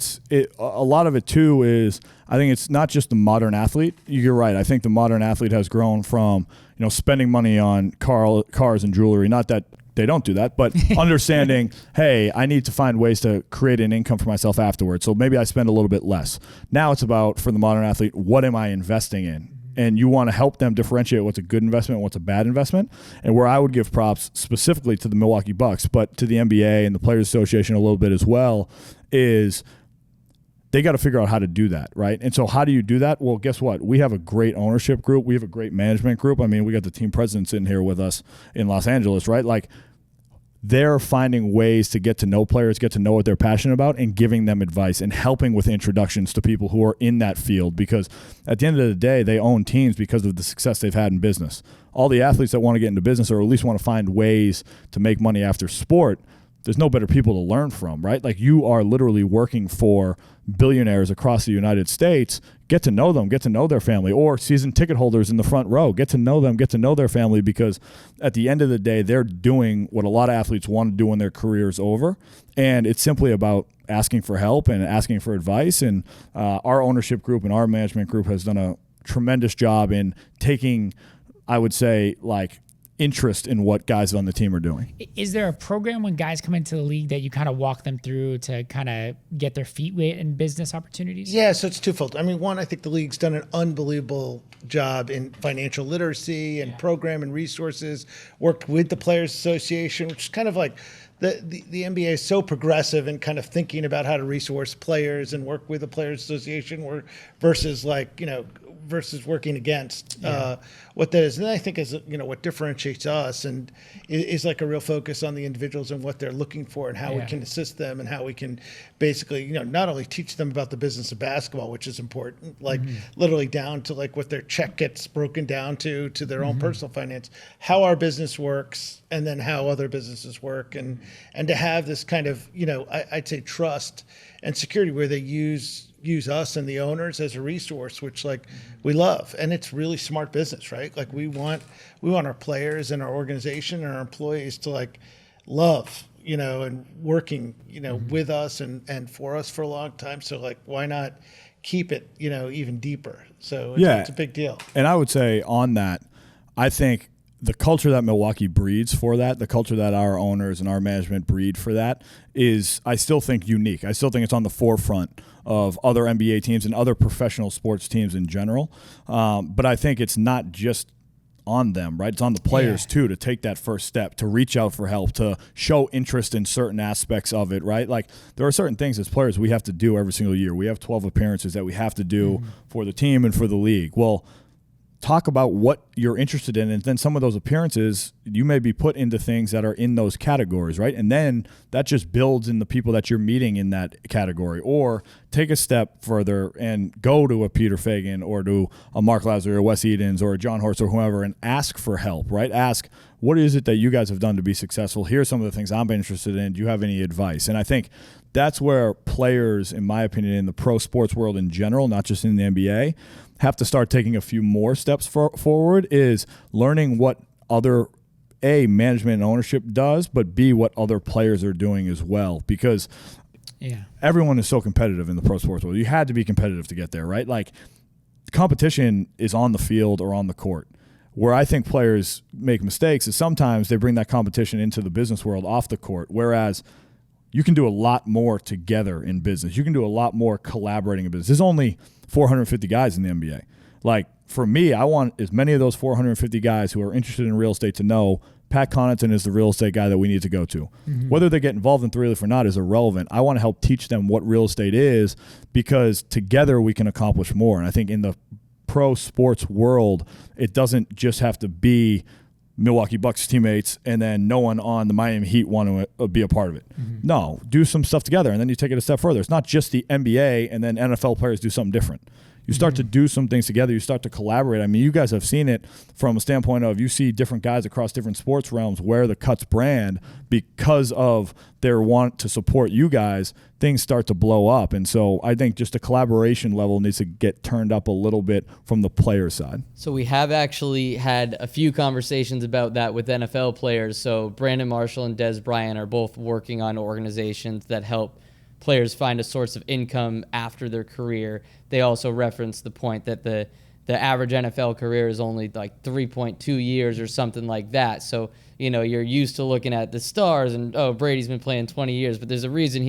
a lot of it too is, I think it's not just the modern athlete. You're right. I think the modern athlete has grown from, spending money on cars and jewelry. Not that they don't do that, but understanding, hey, I need to find ways to create an income for myself afterwards. So maybe I spend a little bit less. Now it's about, for the modern athlete, what am I investing in? And you want to help them differentiate what's a good investment and what's a bad investment. And where I would give props specifically to the Milwaukee Bucks, but to the NBA and the Players Association a little bit as well, is they got to figure out how to do that, right? And so how do you do that? Well, guess what? We have a great ownership group. We have a great management group. I mean, we got the team president sitting here with us in Los Angeles, right? Like, they're finding ways to get to know players, get to know what they're passionate about, and giving them advice and helping with introductions to people who are in that field. Because at the end of the day, they own teams because of the success they've had in business. All the athletes that want to get into business, or at least want to find ways to make money after sport, there's no better people to learn from, right? Like, you are literally working for billionaires across the United States. Get to know them, get to know their family, or season ticket holders in the front row. Get to know them, get to know their family, because at the end of the day, they're doing what a lot of athletes want to do when their career is over. And it's simply about asking for help and asking for advice. And our ownership group and our management group has done a tremendous job in taking, I would say, like, interest in what guys on the team are doing. Is there a program when guys come into the league that you kind of walk them through to kind of get their feet wet in business opportunities? Yeah, so it's twofold. I mean, one, I think the league's done an unbelievable job in financial literacy and program and resources, worked with the Players Association, which is kind of like the NBA is so progressive in kind of thinking about how to resource players and work with the Players Association versus versus working against what that is. And I think is, what differentiates us and is like a real focus on the individuals and what they're looking for and how we can assist them and how we can basically, not only teach them about the business of basketball, which is important, like literally down to like what their check gets broken down to their own personal finance, how our business works, and then how other businesses work, and to have this kind of, I'd say trust and security where they use us and the owners as a resource, which like we love. And it's really smart business, right? Like we want our players and our organization and our employees to like love, and working, with us and for us for a long time. So like, why not keep it, even deeper? So it's a big deal. And I would say on that, I think the culture that Milwaukee breeds for that, the culture that our owners and our management breed for that is, I still think, unique. I still think it's on the forefront of other NBA teams and other professional sports teams in general. But I think it's not just on them, right? It's on the players too, to take that first step, to reach out for help, to show interest in certain aspects of it, right? Like, there are certain things as players we have to do every single year. We have 12 appearances that we have to do for the team and for the league. Well, talk about what you're interested in, and then some of those appearances you may be put into things that are in those categories, right? And then that just builds in the people that you're meeting in that category. Or take a step further and go to a Peter Feigin or to a Mark Lazary or Wes Edens or a John Horst or whoever and ask for help, right? Ask, what is it that you guys have done to be successful? Here's some of the things I'm interested in. Do you have any advice? And I think that's where players, in my opinion, in the pro sports world in general, not just in the NBA, have to start taking a few more steps forward, is learning what other, A, management and ownership does, but B, what other players are doing as well. Because everyone is so competitive in the pro sports world. You had to be competitive to get there, right? Like, competition is on the field or on the court. Where I think players make mistakes is sometimes they bring that competition into the business world off the court, whereas you can do a lot more together in business. You can do a lot more collaborating in business. There's only 450 guys in the NBA. Like, for me, I want as many of those 450 guys who are interested in real estate to know Pat Connaughton is the real estate guy that we need to go to. Whether they get involved in 3 Leaf or not is irrelevant. I want to help teach them what real estate is, because together we can accomplish more. And I think in the pro sports world, it doesn't just have to be Milwaukee Bucks teammates and then no one on the Miami Heat want to be a part of it. No, do some stuff together, and then you take it a step further. It's not just the NBA and then NFL players do something different. You start to do some things together. You start to collaborate. I mean, you guys have seen it from a standpoint of you see different guys across different sports realms wear the Cuts brand because of their want to support you guys. Things start to blow up. And so I think just the collaboration level needs to get turned up a little bit from the player side. So we have actually had a few conversations about that with NFL players. So Brandon Marshall and Des Bryant are both working on organizations that help players find a source of income after their career. They also reference the point that the average NFL career is only like 3.2 years or something like that. So, you're used to looking at the stars and, oh, Brady's been playing 20 years, but there's a reason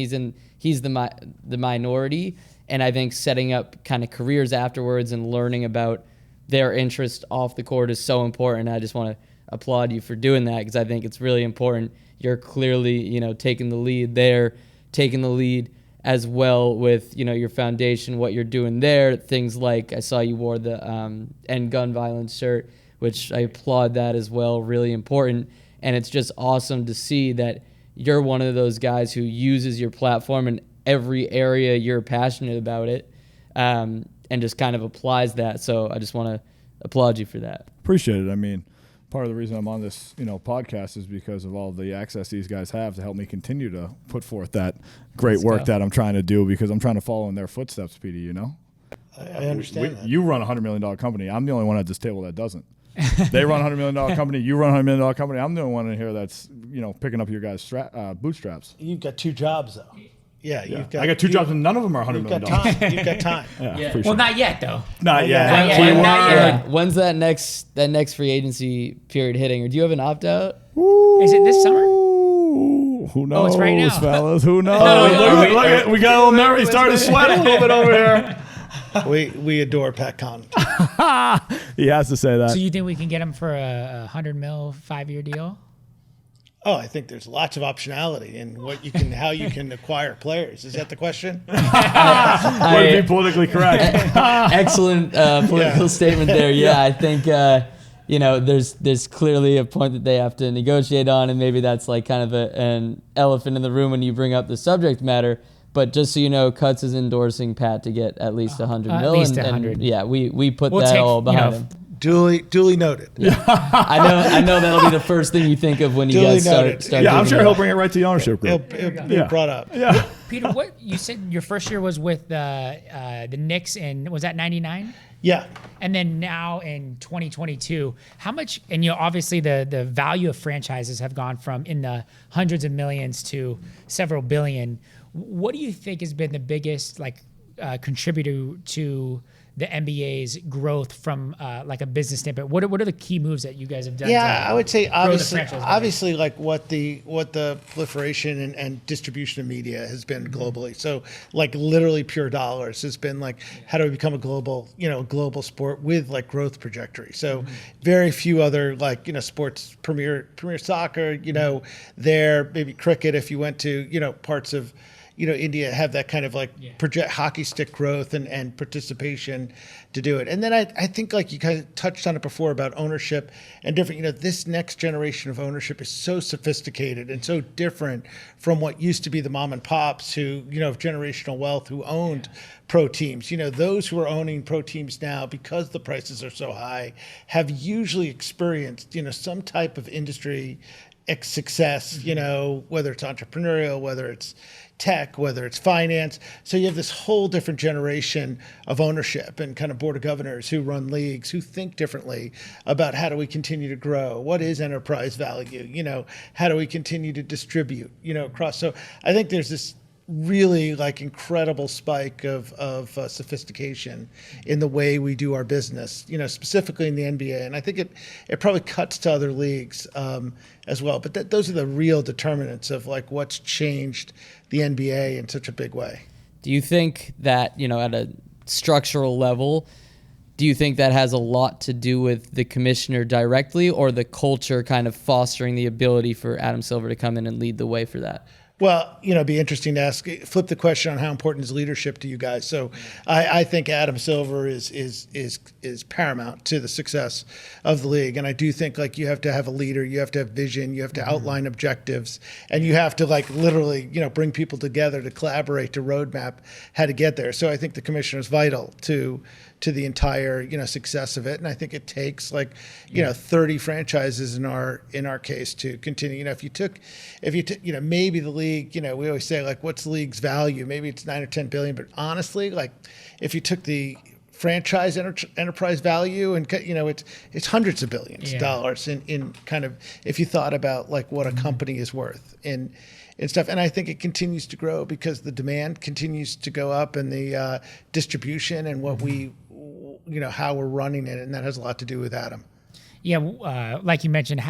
he's the minority. And I think setting up kind of careers afterwards and learning about their interest off the court is so important. I just want to applaud you for doing that, because I think it's really important. You're clearly, taking the lead there, taking the lead as well with, your foundation, what you're doing there. Things like I saw you wore the End Gun Violence shirt, which I applaud that as well. Really important. And it's just awesome to see that you're one of those guys who uses your platform in every area you're passionate about it, and just kind of applies that. So I just want to applaud you for that. Appreciate it. I mean, part of the reason I'm on this, podcast is because of all the access these guys have to help me continue to put forth that great work that I'm trying to do, because I'm trying to follow in their footsteps, Petey, I understand that. You run a $100 million company. I'm the only one at this table that doesn't. They run a $100 million company. You run a $100 million company. I'm the only one in here that's, picking up your guys' bootstraps. You've got 2 jobs, though. Yeah, I got 2 jobs, and none of them are $100 million. You've got time. Yeah. Well, not yet, though. Not yet. Yeah. When's that next free agency period hitting? Or do you have an opt-out? Is it this summer? Who knows, it's right now. fellas? Who knows? Look at we got a little nervous. He started to sweat a little bit over here. We adore Pat Connaughton. He has to say that. So you think we can get him for a $100 million 5-year deal? Oh, I think there's lots of optionality in how you can acquire players. Is that the question? Would it be politically correct? Excellent political statement there. Yeah, I think there's clearly a point that they have to negotiate on, and maybe that's like kind of an elephant in the room when you bring up the subject matter. But just so you know, Cuts is endorsing Pat to get at least $100 million. At least 100. And yeah, we put that all behind him. Duly noted. I know that'll be the first thing you think of when you guys start. Yeah, I'm sure he'll bring it right to the ownership group. It'll be brought up. Yeah. Peter, what you said your first year was with the Knicks, and was that 99? Yeah. And then now in 2022, how much? And obviously the value of franchises have gone from in the hundreds of millions to several billion. What do you think has been the biggest contributor to the NBA's growth from like a business standpoint? What are the key moves that you guys have done? Yeah, I would say obviously like what the proliferation and distribution of media has been globally. So like literally pure dollars has been like, how do we become a global sport with like growth trajectory? So very few other sports, premier soccer, there, maybe cricket if you went to, parts of India have that kind of project hockey stick growth and participation to do it. And then I think you kind of touched on it before about ownership and different, this next generation of ownership is so sophisticated and so different from what used to be the mom and pops who, of generational wealth who owned pro teams. Those who are owning pro teams now, because the prices are so high, have usually experienced, some type of industry success, whether it's entrepreneurial, whether it's tech, whether it's finance. So you have this whole different generation of ownership and kind of board of governors who run leagues who think differently about how do we continue to grow? What is enterprise value? How do we continue to distribute, across? So I think there's this really incredible spike of sophistication in the way we do our business, specifically in the NBA. And I think it probably cuts to other leagues as well. But those are the real determinants of what's changed the NBA in such a big way. Do you think that, at a structural level, Do you think that has a lot to do with the commissioner directly, or the culture kind of fostering the ability for Adam Silver to come in and lead the way for that? Well, it'd be interesting to flip the question on how important is leadership to you guys. So I think Adam Silver is paramount to the success of the league. And I do think you have to have a leader, you have to have vision, you have to outline objectives, and you have to literally, bring people together to collaborate, to roadmap how to get there. So I think the commissioner is vital to the entire, success of it. And I think it takes 30 franchises in our case to continue. If you took, maybe the league, we always say what's the league's value? Maybe it's 9 or 10 billion, but honestly, if you took the franchise enterprise value and it's hundreds of billions of dollars in kind of, if you thought about what a company is worth and stuff. And I think it continues to grow because the demand continues to go up and the distribution and what how we're running it. And that has a lot to do with Adam. Yeah, like you mentioned,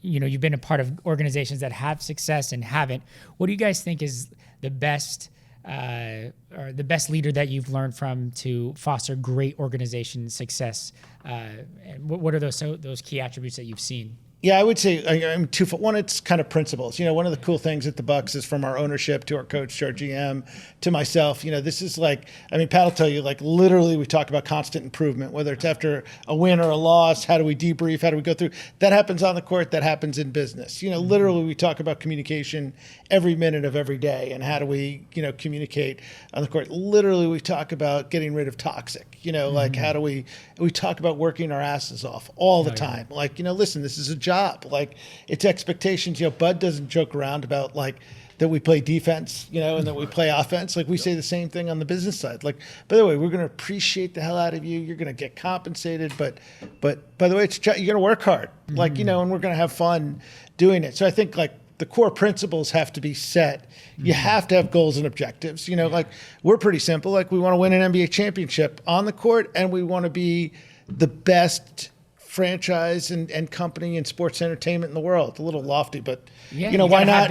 you've been a part of organizations that have success and haven't. What do you guys think is the best or the best leader that you've learned from to foster great organization success? And what are those key attributes that you've seen? Yeah, I would say twofold. One, it's kind of principles. One of the cool things at the Bucks is from our ownership to our coach, to our GM, to myself. This is Pat will tell you, literally we talk about constant improvement, whether it's after a win or a loss. How do we debrief? How do we go through? That happens on the court. That happens in business. Literally we talk about communication every minute of every day, and how do we, communicate on the court. Literally we talk about getting rid of toxic. How do we talk about working our asses off all the time. Listen, this is a job. It's expectations. Bud doesn't joke around about that we play defense, and that we play offense. We say the same thing on the business side. By the way, we're going to appreciate the hell out of you. You're going to get compensated, but by the way, you're going to work hard, and we're going to have fun doing it. So I think the core principles have to be set. You have to have goals and objectives. We're pretty simple. We want to win an NBA championship on the court, and we want to be the best franchise and company in sports entertainment in the world. A little lofty, but why not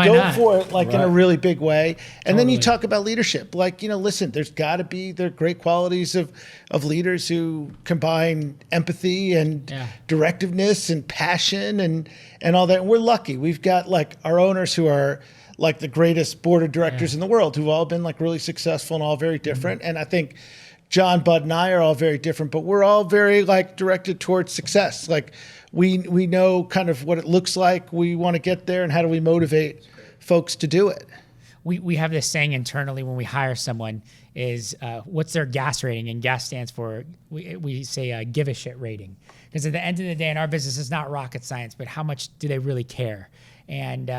go for it in a really big way? And then you talk about leadership. Listen, there are great qualities of leaders who combine empathy and directiveness and passion and all that. And we're lucky. We've got our owners who are the greatest board of directors in the world, who've all been really successful and all very different. And I think John, Bud, and I are all very different, but we're all very directed towards success. We know kind of what it looks like. We want to get there, and how do we motivate folks to do it? We have this saying internally when we hire someone is what's their gas rating, and gas stands for we say give a shit rating, because at the end of the day in our business it's not rocket science, but how much do they really care? And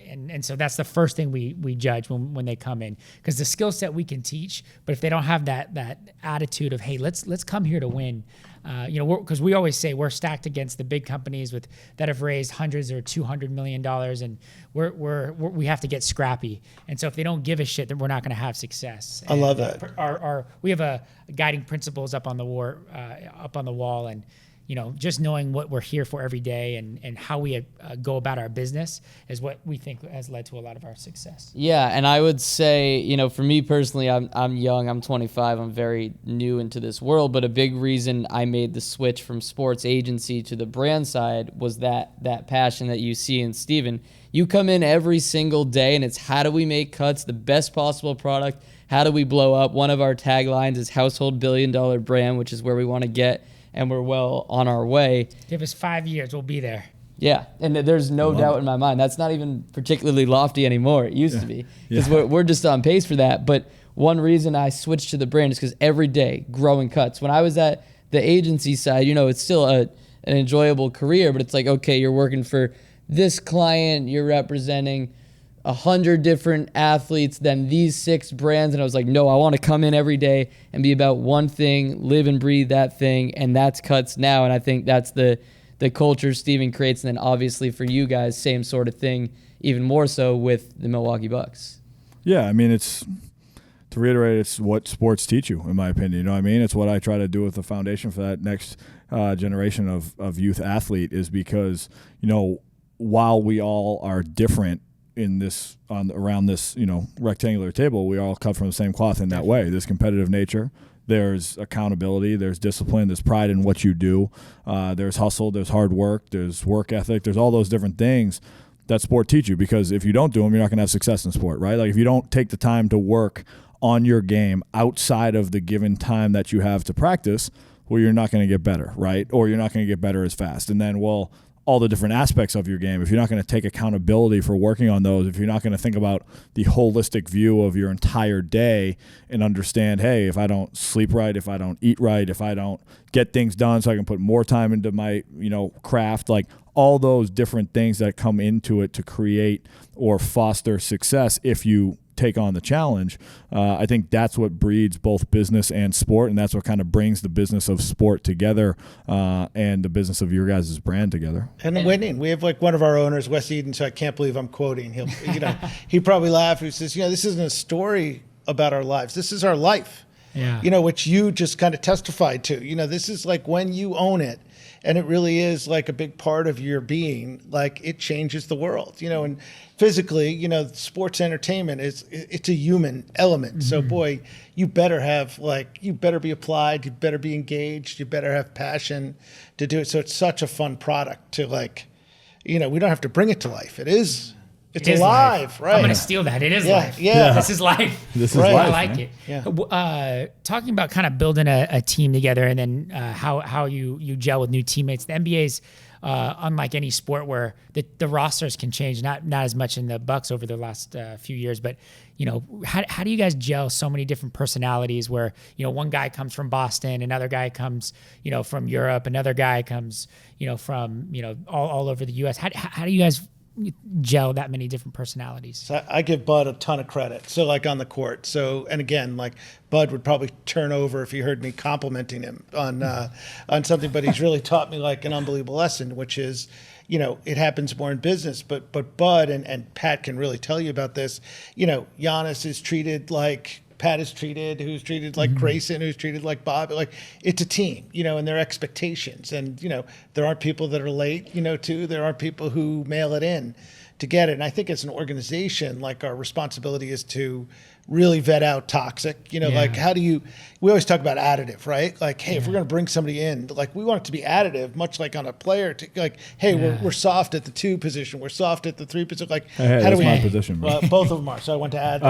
and so that's the first thing we judge when they come in, because the skill set we can teach, but if they don't have that attitude of, hey, let's come here to win, because we always say we're stacked against the big companies that have raised hundreds or $200 million, and we have to get scrappy. And so if they don't give a shit, then we're not going to have success. I love that. We have a guiding principles up on the wall, and just knowing what we're here for every day and how we go about our business is what we think has led to a lot of our success. Yeah, and I would say, for me personally, I'm young, I'm 25, I'm very new into this world, but a big reason I made the switch from sports agency to the brand side was that passion that you see in Steven. You come in every single day and it's how do we make cuts, the best possible product, how do we blow up? One of our taglines is household $1 billion brand, which is where we want to get, and we're well on our way. Give us 5 years, we'll be there. Yeah, and there's no doubt in my mind. That's not even particularly lofty anymore. It used to be, because we're just on pace for that. But one reason I switched to the brand is because every day, growing cuts. When I was at the agency side, it's still an enjoyable career, but it's okay, you're working for this client, you're representing 100 different athletes, then these 6 brands. And I was no, I want to come in every day and be about one thing, live and breathe that thing. And that's cuts now. And I think that's the culture Steven creates. And then obviously for you guys, same sort of thing, even more so with the Milwaukee Bucks. Yeah. I mean, to reiterate, it's what sports teach you, in my opinion. You know what I mean? It's what I try to do with the foundation for that next generation of youth athlete, is because, while we all are different in this around this rectangular table, we all cut from the same cloth in that way. This competitive nature, there's accountability, there's discipline, there's pride in what you do, there's hustle, there's hard work, there's work ethic, there's all those different things that sport teach you, because if you don't do them, you're not going to have success in sport, right? Like if you don't take the time to work on your game outside of the given time that you have to practice, well, you're not going to get better, right? Or you're not going to get better as fast. And then, well, all the different aspects of your game, if you're not going to take accountability for working on those, if you're not going to think about the holistic view of your entire day and understand, hey, if I don't sleep right, if I don't eat right, if I don't get things done so I can put more time into my, craft, like all those different things that come into it to create or foster success if you take on the challenge, I think that's what breeds both business and sport, and that's what kind of brings the business of sport together and the business of your guys' brand together. And winning. We have like one of our owners, Wes Eden, so I can't believe I'm quoting him. He probably laughed. He says, this isn't a story about our lives. This is our life, which you just kind of testified to. This is like when you own it, and it really is like a big part of your being, like it changes the world, and physically, sports entertainment it's a human element. Mm-hmm. So boy, you better be applied, you better be engaged, you better have passion to do it. So it's such a fun product to we don't have to bring it to life. It's alive, life. Right? I'm going to steal that. It is life. Yeah. This is life. This is life. I like man. it. Yeah. Talking about kind of building a team together, and then how you gel with new teammates. The NBA's unlike any sport where the rosters can change, not as much in the Bucks over the last few years, but how do you guys gel so many different personalities where one guy comes from Boston, another guy comes from Europe, another guy comes from all over the U.S. How do you guys gel that many different personalities? So I give Bud a ton of credit. So like on the court. So, and again, like Bud would probably turn over if he heard me complimenting him on something, but he's really taught me like an unbelievable lesson, which is, it happens more in business, but Bud and Pat can really tell you about this. Giannis is treated like Pat is treated, who's treated like Grayson, who's treated like Bob. Like it's a team, and their expectations. And, there aren't people that are late, too. There aren't people who mail it in to get it. And I think as an organization, like our responsibility is to really vet out toxic, like we always talk about additive, right? Like, hey, if we're going to bring somebody in, like we want it to be additive, much like on a player, like, hey, we're soft at the 2 position. We're soft at the 3 position. Like, hey, how do we, my position, bro. Well, both of them are. So I want to add,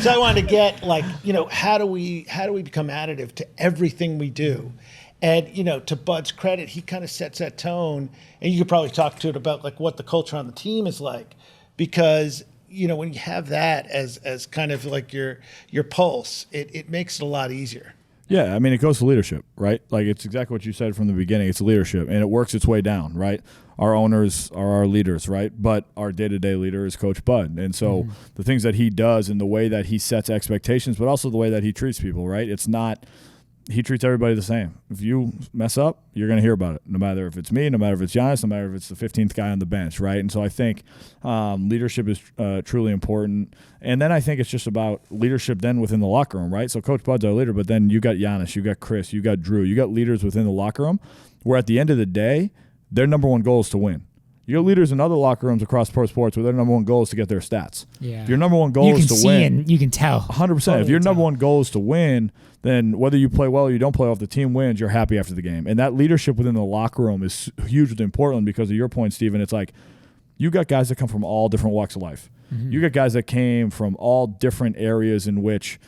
So I wanted to get like, how do we become additive to everything we do? And, to Bud's credit, he kind of sets that tone, and you could probably talk to it about like what the culture on the team is like, because when you have that as kind of like your pulse, it makes it a lot easier. Yeah, I mean, it goes to leadership, right? Like it's exactly what you said from the beginning. It's leadership, and it works its way down, right? Our owners are our leaders, right? But our day-to-day leader is Coach Bud. And so the things that he does and the way that he sets expectations, but also the way that he treats people, right? It's not – he treats everybody the same. If you mess up, you're going to hear about it, no matter if it's me, no matter if it's Giannis, no matter if it's the 15th guy on the bench, right? And so I think leadership is truly important. And then I think it's just about leadership then within the locker room, right? So Coach Bud's our leader, but then you got Giannis, you got Chris, you got Drew, you got leaders within the locker room where at the end of the day, their number one goal is to win. You got leaders in other locker rooms across pro sports where their number one goal is to get their stats. Yeah. If your number one goal is to win. And you can tell. 100%. Totally if your number one goal is to win, then whether you play well or you don't play well, if the team wins, you're happy after the game. And that leadership within the locker room is hugely important because of your point, Steven. It's like you got guys that come from all different walks of life. Mm-hmm. You got guys that came from all different areas in which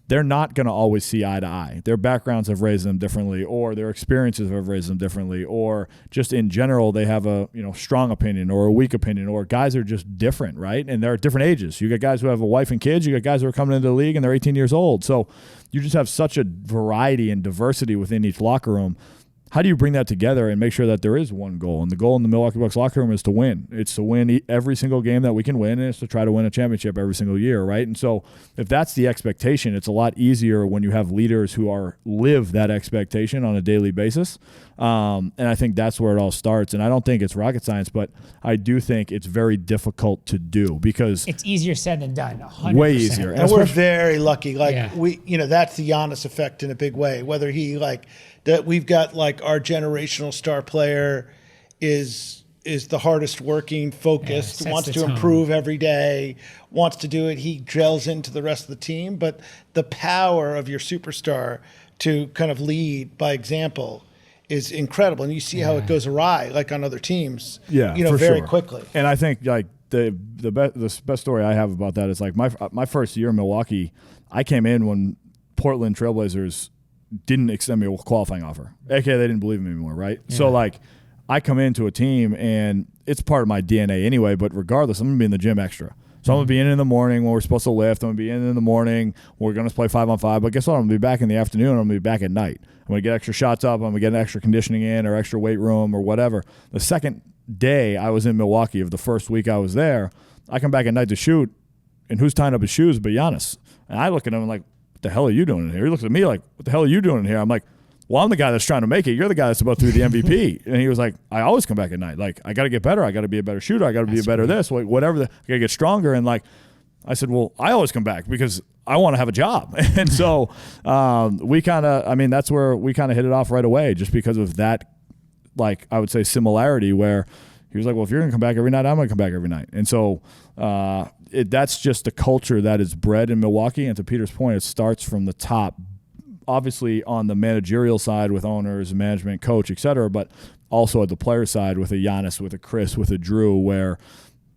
they're not going to always see eye to eye. Their backgrounds have raised them differently, or their experiences have raised them differently, or just in general they have a strong opinion or a weak opinion, or guys are just different, right? And they're at different ages. You got guys who have a wife and kids. You got guys who are coming into the league and they're 18 years old. So you just have such a variety and diversity within each locker room. How do you bring that together and make sure that there is one goal? And the goal in the Milwaukee Bucks locker room is to win. It's to win every single game that we can win, and it's to try to win a championship every single year, right? And so if that's the expectation, it's a lot easier when you have leaders who live that expectation on a daily basis. And I think that's where it all starts. And I don't think it's rocket science, but I do think it's very difficult to do because it's easier said than done. 100%. Way easier. And we're very lucky. Like that's the Giannis effect in a big way. Whether he that we've got like our generational star player is the hardest working, focused, sets wants the to tone. improve every day, wants to do it. He gels into the rest of the team. But the power of your superstar to kind of lead by example is incredible. And you see how it goes awry, like on other teams, Yeah, you know, for very sure. quickly. And I think like the best story I have about that is like my first year in Milwaukee, I came in when Portland Trailblazers didn't extend me a qualifying offer. AKA they didn't believe in me anymore, right? Yeah. So like I come into a team and it's part of my DNA anyway, but regardless, I'm going to be in the gym extra. So I'm going to be in the morning when we're supposed to lift. I'm going to be in the morning when we're going to play 5-on-5. But guess what? I'm going to be back in the afternoon. I'm going to be back at night. I'm going to get extra shots up. I'm going to get an extra conditioning in or extra weight room or whatever. The second day I was in Milwaukee of the first week I was there, I come back at night to shoot, and who's tying up his shoes but Giannis? And I look at him and like, what the hell are you doing in here? He looks at me like, what the hell are you doing in here? I'm like, well, I'm the guy that's trying to make it. You're the guy that's about to be the MVP. And he was like, I always come back at night. Like, I got to get better. I got to be a better shooter. I got to be a better this, like, whatever. I got to get stronger. And like, I said, well, I always come back because I want to have a job. And so we kind of, I mean, that's where we kind of hit it off right away just because of that, like, I would say similarity where he was like, well, if you're going to come back every night, I'm going to come back every night. And so that's just the culture that is bred in Milwaukee. And to Peter's point, it starts from the top, obviously on the managerial side with owners, management, coach, et cetera, but also at the player side with a Giannis, with a Chris, with a Drew, where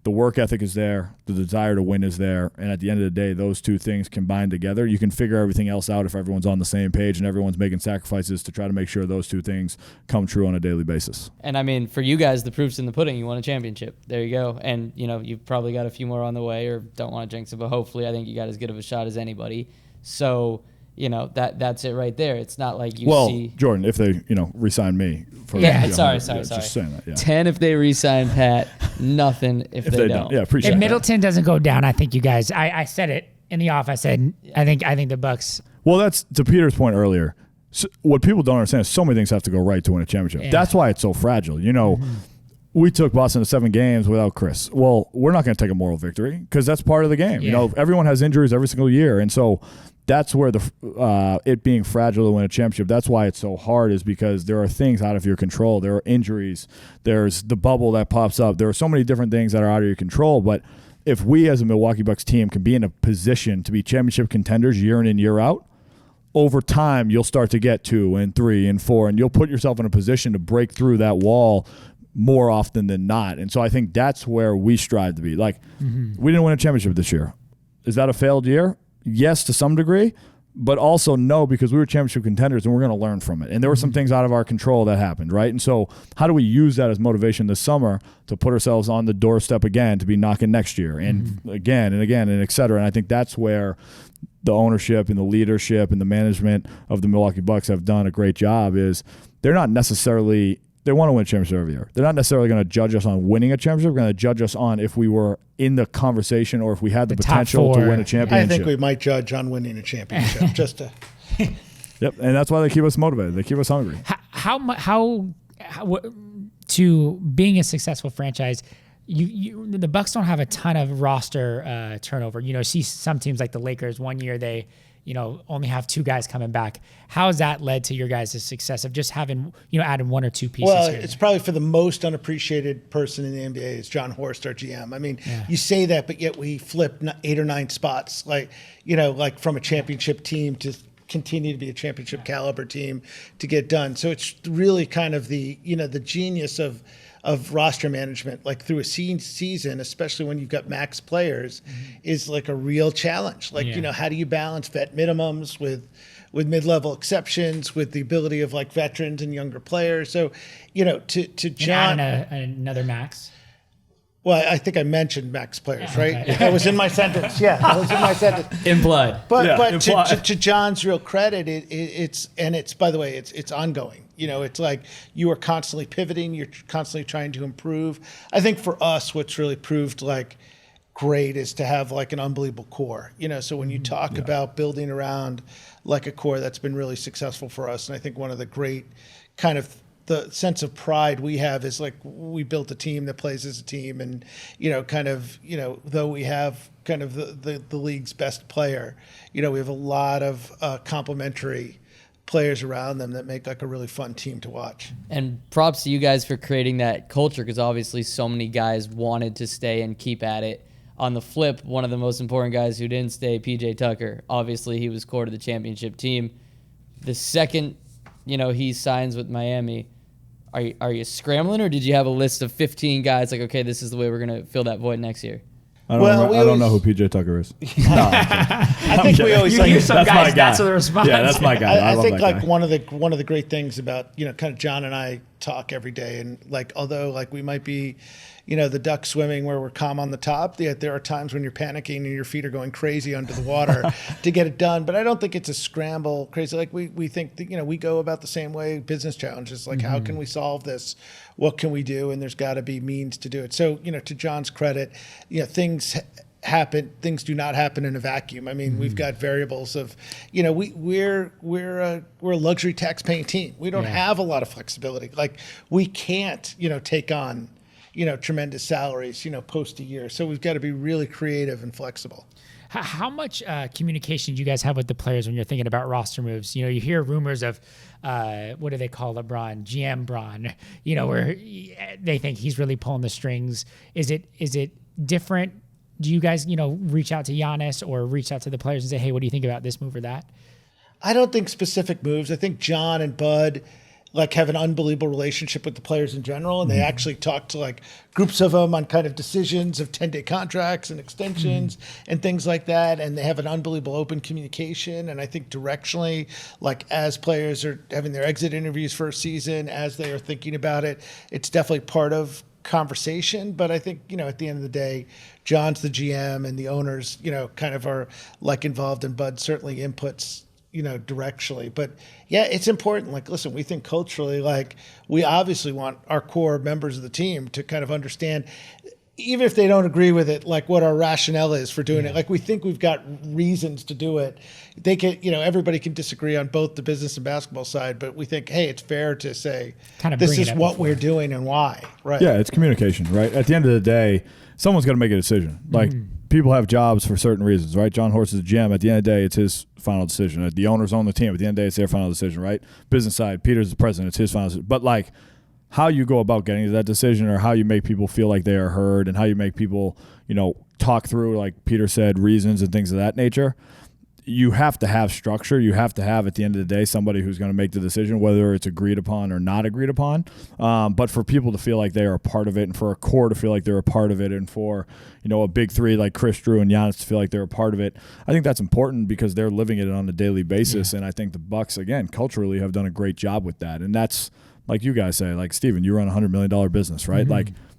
the work ethic is there, the desire to win is there, and at the end of the day, those two things combined together, you can figure everything else out if everyone's on the same page and everyone's making sacrifices to try to make sure those two things come true on a daily basis. And I mean, for you guys, the proof's in the pudding. You won a championship. There you go. And, you know, you've probably got a few more on the way, or don't want to jinx it, but hopefully I think you got as good of a shot as anybody. So, you know, that's it right there. It's not like you see. Well, Jordan, if they, re-sign me. Sorry. Just saying that, yeah. 10 if they re-sign Pat, nothing if they don't. Yeah, appreciate If that. Middleton doesn't go down, I think you guys, I said it in the off. I said, I think the Bucks. Well, that's to Peter's point earlier. So what people don't understand is so many things have to go right to win a championship. Yeah. That's why it's so fragile. We took Boston to 7 games without Chris. Well, we're not going to take a moral victory because that's part of the game. Yeah. Everyone has injuries every single year. And so that's where it being fragile to win a championship, that's why it's so hard, is because there are things out of your control. There are injuries. There's the bubble that pops up. There are so many different things that are out of your control. But if we as a Milwaukee Bucks team can be in a position to be championship contenders year in and year out, over time you'll start to get 2 and 3 and 4, and you'll put yourself in a position to break through that wall more often than not. And so I think that's where we strive to be. Like, we didn't win a championship this year. Is that a failed year? Yes, to some degree, but also no, because we were championship contenders and we're going to learn from it. And there were some things out of our control that happened, right? And so how do we use that as motivation this summer to put ourselves on the doorstep again to be knocking next year and again and again and et cetera? And I think that's where the ownership and the leadership and the management of the Milwaukee Bucks have done a great job. Is they're not necessarily, they want to win a championship every year. They're not necessarily going to judge us on winning a championship. They're going to judge us on if we were in the conversation or if we had the potential to win a championship. I think we might judge on winning a championship just to. Yep, and that's why they keep us motivated. They keep us hungry. How to being a successful franchise, the Bucks don't have a ton of roster turnover. See some teams like the Lakers, one year they only have 2 guys coming back. How has that led to your guys' success of just having, adding 1 or 2 pieces? Well, here? it's probably for the most unappreciated person in the NBA is John Horst, our GM. I mean, you say that, but yet we flip 8 or 9 spots, like from a championship team to continue to be a championship caliber team to get done. So it's really kind of the genius of roster management, like through a season, especially when you've got max players, is like a real challenge. Like, how do you balance vet minimums with mid-level exceptions, with the ability of like veterans and younger players? So, to John, another max. Well, I think I mentioned max players, right? Okay. That was in my sentence. Yeah, that was in my sentence. Implied. But implied. To John's real credit, it's by the way, it's ongoing. It's like you are constantly pivoting. You're constantly trying to improve. I think for us, what's really proved like great is to have like an unbelievable core. So when you talk about building around like a core, that's been really successful for us. And I think one of the great kind of the sense of pride we have is like we built a team that plays as a team, and though we have kind of the league's best player, we have a lot of complementary players around them that make like a really fun team to watch. And props to you guys for creating that culture, because obviously so many guys wanted to stay and keep at it. On the flip, one of the most important guys who didn't stay, PJ Tucker, obviously he was core to the championship team. The second, he signs with Miami, are you scrambling, or did you have a list of 15 guys like, okay, this is the way we're going to fill that void next year? I don't know who PJ Tucker is. I think we always you hear some guys, that's the response. Yeah, that's my guy. I think that like guy. one of the great things about kind of John and I talk every day, and like although like we might be the duck swimming where we're calm on the top, there are times when you're panicking and your feet are going crazy under the water to get it done. But I don't think it's a scramble crazy. Like we think that, we go about the same way. Business challenges, like how can we solve this? What can we do? And there's got to be means to do it. So, to John's credit, things happen. Things do not happen in a vacuum. I mean, we've got variables of, we're a luxury tax paying team. We don't have a lot of flexibility. Like we can't, take on, tremendous salaries, post a year. So we've got to be really creative and flexible. How much communication do you guys have with the players when you're thinking about roster moves? You hear rumors of, what do they call LeBron? GM Bron, where they think he's really pulling the strings. Is it different? Do you guys, reach out to Giannis or reach out to the players and say, hey, what do you think about this move or that? I don't think specific moves. I think John and Bud have an unbelievable relationship with the players in general. And they actually talk to groups of them on kind of decisions of 10-day contracts and extensions and things like that. And they have an unbelievable open communication. And I think directionally, as players are having their exit interviews for a season, as they are thinking about it, it's definitely part of conversation. But I think, at the end of the day, John's the GM and the owners, kind of are involved, and Bud certainly inputs, directionally. But yeah, it's important. Listen, we think culturally, we obviously want our core members of the team to kind of understand, even if they don't agree with it, what our rationale is for doing it. We think we've got reasons to do it. They can, everybody can disagree on both the business and basketball side, but we think, hey, it's fair to say kind of this is what we're doing and why. Right. Yeah, it's communication, right? At the end of the day, someone's got to make a decision. People have jobs for certain reasons, right? John Horst is a GM. At the end of the day, it's his final decision. The owners own the team. At the end of the day, it's their final decision, right? Business side, Peter's the president. It's his final decision. But how you go about getting to that decision, or how you make people feel like they are heard, and how you make people, talk through, like Peter said, reasons and things of that nature. You have to have structure. You have to have, at the end of the day, somebody who's going to make the decision, whether it's agreed upon or not agreed upon. But for people to feel like they are a part of it, and for a core to feel like they're a part of it, and for, a big three like Chris, Drew, and Giannis to feel like they're a part of it, I think that's important because they're living it on a daily basis. Yeah. And I think the Bucks, again, culturally have done a great job with that. And that's, like you guys say, Steven, you run a $100 million business, right?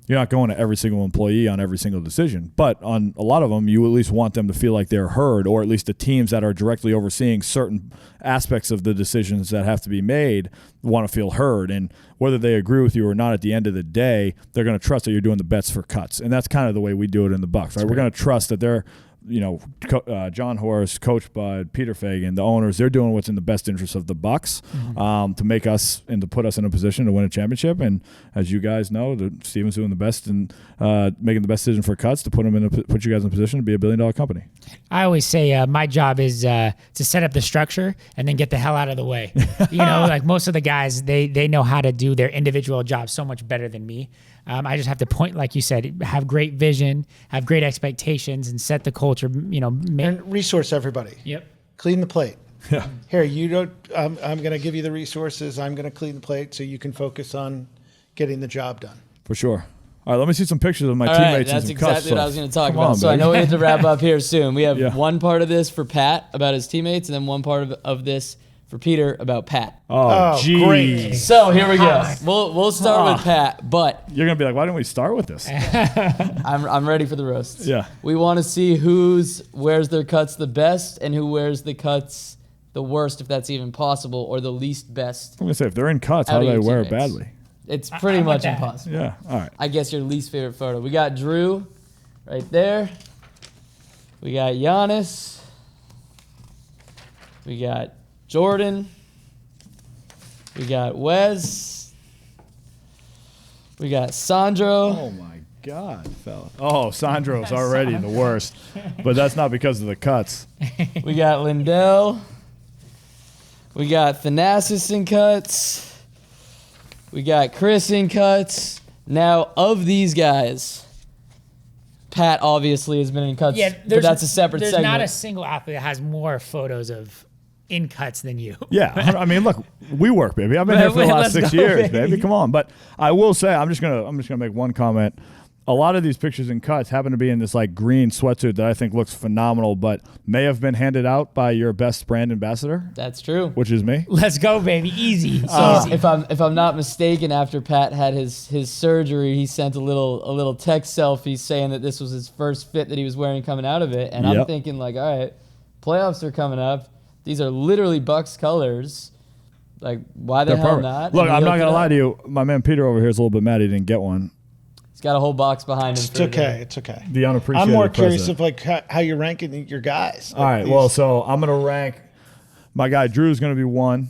You're not going to every single employee on every single decision, but on a lot of them, you at least want them to feel like they're heard, or at least the teams that are directly overseeing certain aspects of the decisions that have to be made want to feel heard. And whether they agree with you or not, at the end of the day, they're going to trust that you're doing the bets for cuts. And that's kind of the way we do it in the Bucks, right? We're going to trust that they're, John Horst, Coach Bud, Peter Feigin, the owners, they're doing what's in the best interest of the Bucks to make us and to put us in a position to win a championship. And as you guys know, Steven's doing the best and making the best decision for cuts to put you guys in a position to be $1 billion company. I always say my job is to set up the structure and then get the hell out of the way. Most of the guys, they know how to do their individual jobs so much better than me. I just have to point, like you said, have great vision, have great expectations, and set the culture. And resource everybody. Yep. Clean the plate. Yeah. Here, you don't. I'm going to give you the resources. I'm going to clean the plate so you can focus on getting the job done. For sure. All right, let me see some pictures of my teammates. That's and some exactly cuts. what I was going to talk about. So I know we have to wrap up here soon. We have one part of this for Pat about his teammates, and then one part of this for Peter about Pat. Oh, geez. Great. So here we go. We'll start with Pat, but you're gonna be like, why didn't we start with this? I'm ready for the roasts. Yeah. We want to see who wears their cuts the best and who wears the cuts the worst, if that's even possible, or the least best. I'm gonna say, if they're in cuts, how do they wear it badly? It's pretty much impossible. Yeah. All right. I guess your least favorite photo. We got Drew right there. We got Giannis. We got Jordan. We got Wes. We got Sandro. Oh my God, fella. Oh, Sandro's already the worst. But that's not because of the cuts. We got Lindell. We got Thanasis in cuts. We got Chris in cuts. Now, of these guys, Pat obviously has been in cuts, but that's a separate segment. There's not a single athlete that has more photos of in cuts than you. Yeah, I mean, look, WeWork, baby. I've been here for the last 6 years, baby. Come on. But I will say, I'm just gonna make one comment. A lot of these pictures in cuts happen to be in this like green sweatsuit that I think looks phenomenal, but may have been handed out by your best brand ambassador. That's true. Which is me. Let's go, baby. Easy. So if I'm not mistaken, after Pat had his surgery, he sent a little text selfie saying that this was his first fit that he was wearing coming out of it. And I'm thinking like, all right, playoffs are coming up. These are literally Bucks colors. Like, why the hell not? Look, I'm not gonna lie to you. My man Peter over here is a little bit mad he didn't get one. Got a whole box behind him. It's okay. It's okay. The unappreciated. I'm more curious president. of like how you're ranking your guys. All right. Well, so I'm gonna rank. My guy Drew's gonna be 1.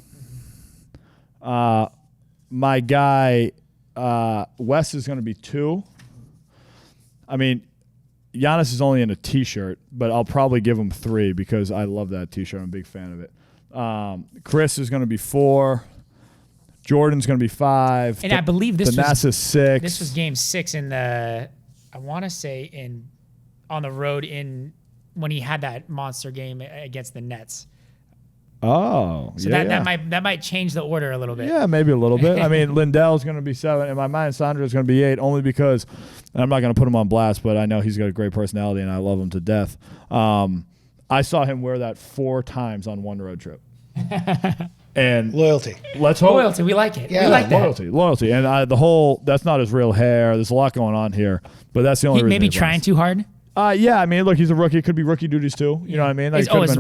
My guy Wes is gonna be 2. I mean, Giannis is only in a T-shirt, but I'll probably give him 3 because I love that T-shirt. I'm a big fan of it. Chris is gonna be 4. Jordan's going to be 5. And I believe this was 6. This was game 6 in the, I want to say on the road when he had that monster game against the Nets. Oh, so that might change the order a little bit. Yeah, maybe a little bit. I mean, Lindell's going to be 7. In my mind, Sandra's going to be 8, only because I'm not going to put him on blast, but I know he's got a great personality and I love him to death. I saw him wear that 4 times on one road trip. And loyalty. Let's hope. Loyalty. We like it. Yeah, we like that. Loyalty. And that's not his real hair. There's a lot going on here, but that's the only reason. Maybe trying too hard. Yeah, I mean, look, he's a rookie. It could be rookie duties too. You know what I mean? Like, Is Wigs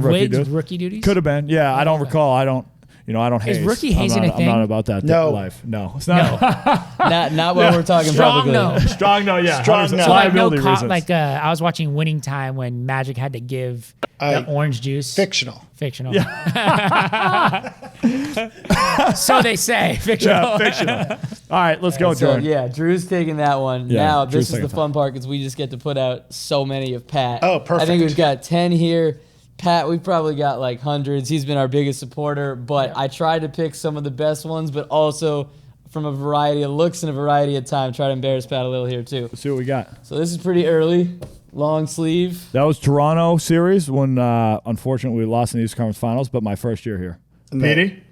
rookie duties? Could have been. Yeah, I don't recall. I don't haze. Is rookie hazing a thing? I'm not about that life. No, it's not. Not when we're talking Strong publicly. No. Strong no. Yeah. Strong no. Liability reasons. I was watching Winning Time when Magic had to give the orange juice. Fictional. Yeah. So they say. Fictional. Yeah, fictional. All right, let's go, Jordan. Yeah, Drew's taking that one. Yeah, now, Drew's this is the fun part because we just get to put out so many of Pat. Oh, perfect. I think we've got 10 here. Pat, we've probably got like hundreds. He's been our biggest supporter, but I tried to pick some of the best ones, but also from a variety of looks and a variety of time. Try to embarrass Pat a little here, too. Let's see what we got. So this is pretty early. Long sleeve. That was Toronto series when, unfortunately, we lost in the East Conference Finals, but my first year here. Petey?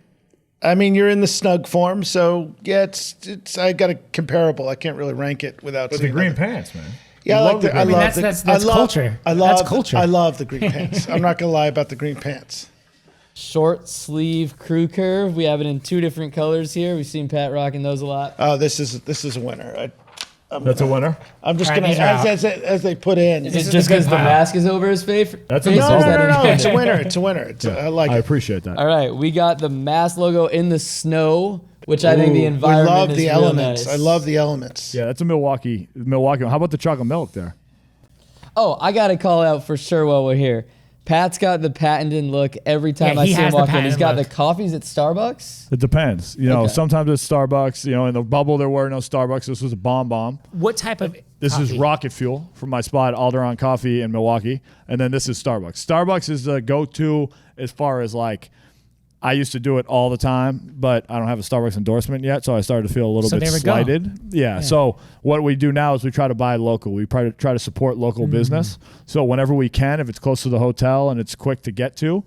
I mean, you're in the snug form, so yeah, it's. I got a comparable. I can't really rank it without. With the green pants, man. Yeah, I like the. I love that's culture. That's culture. I love the green pants. I'm not gonna lie about the green pants. Short sleeve crew curve. We have it in 2 different colors here. We've seen Pat rocking those a lot. Oh, this is a winner. That's a winner. I'm just All gonna right, as they put in. Is it just because the mask is over his face? That's a No. It's a winner. It's a winner. I like I it. appreciate that. All right, we got the mask logo in the snow, which I think the We environment love is the real elements. nice. I love the elements. Yeah, that's a Milwaukee. How about the chocolate milk there? Oh, I got to call out for sure while we're here. Pat's got the patented look every time Yeah, I he see him has the walk in. He's patented got look. the coffees at Starbucks. It depends. Okay. Sometimes it's Starbucks. In the bubble there were no Starbucks. This was a bomb. What type of This coffee? is rocket fuel from my spot, Alderon Coffee in Milwaukee. And then this is Starbucks. Starbucks is the go-to as far as like, I used to do it all the time, but I don't have a Starbucks endorsement yet, so I started to feel a little bit there we go. slighted. Yeah, so what we do now is we try to buy local. We try to support local business. So whenever we can, if it's close to the hotel and it's quick to get to,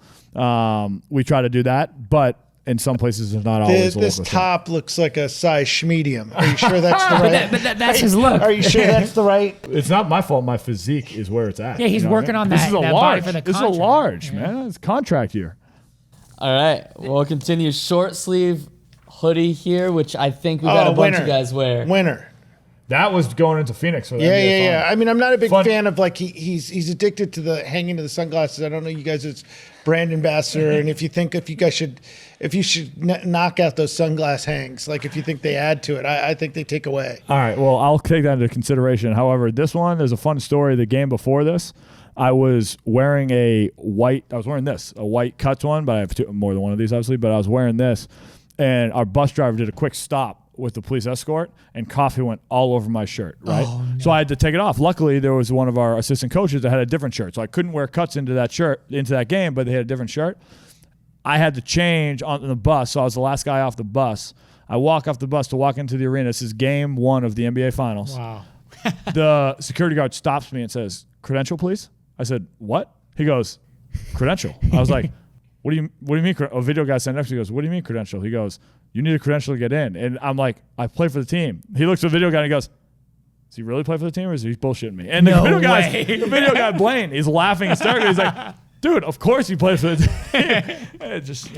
we try to do that. But in some places, it's not always This local. top looks like a size medium. Are you sure that's the right? But that's his look. Are you sure that's the right? It's not my fault. My physique is where it's at. Yeah, he's You know what working I mean? on This that- is a that body large. for the This is a contract. large, man. It's contract year. All right, we'll continue. Short sleeve hoodie here, which I think we've had a bunch of guys wear. Winner. That was going into Phoenix for that. Yeah. I mean, I'm not a big Fun. fan of like he's addicted to the hanging to the sunglasses. I don't know you guys as brand ambassador, and if you should knock out those sunglass hangs, like if you think they add to it, I think they take away. All right. Well, I'll take that into consideration. However, this one is a fun story. The game before this, I was wearing a white Cuts one, but I have more than one of these, obviously. But I was wearing this, and our bus driver did a quick stop with the police escort, and coffee went all over my shirt, right? Oh, no. So I had to take it off. Luckily, there was one of our assistant coaches that had a different shirt, so I couldn't wear Cuts into that shirt, into that game, but they had a different shirt. I had to change on the bus, so I was the last guy off the bus. I walk off the bus to walk into the arena. This is game 1 of the NBA Finals. Wow. The security guard stops me and says, "Credential, please." I said, "What?" He goes, "Credential." I was like, What do you mean? A video guy sitting next to me goes, "What do you mean credential?" He goes, "You need a credential to get in." And I'm like, "I play for the team." He looks at the video guy and he goes, "Does he really play for the team or is he bullshitting me?" And the video guy Blaine, he's laughing hysterically. He's like, "Dude, of course he plays for the team." It just,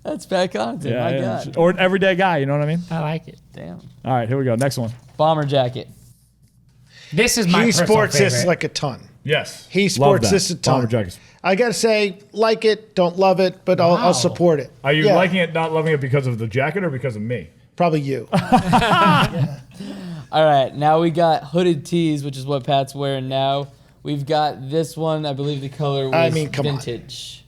That's Pat Connaughton. My God. Or an everyday guy, you know what I mean? I like it. Damn. All right, here we go. Next one. Bomber jacket. This is my He personal sports favorite. this like a ton. Yes. He sports this a ton. Bomber jackets. I got to say, like it, don't love it, but I'll support it. Are you Yeah, liking it, not loving it because of the jacket or because of me? Probably you. All right, now we got hooded tees, which is what Pat's wearing now. We've got this one. I believe the color was come on. vintage.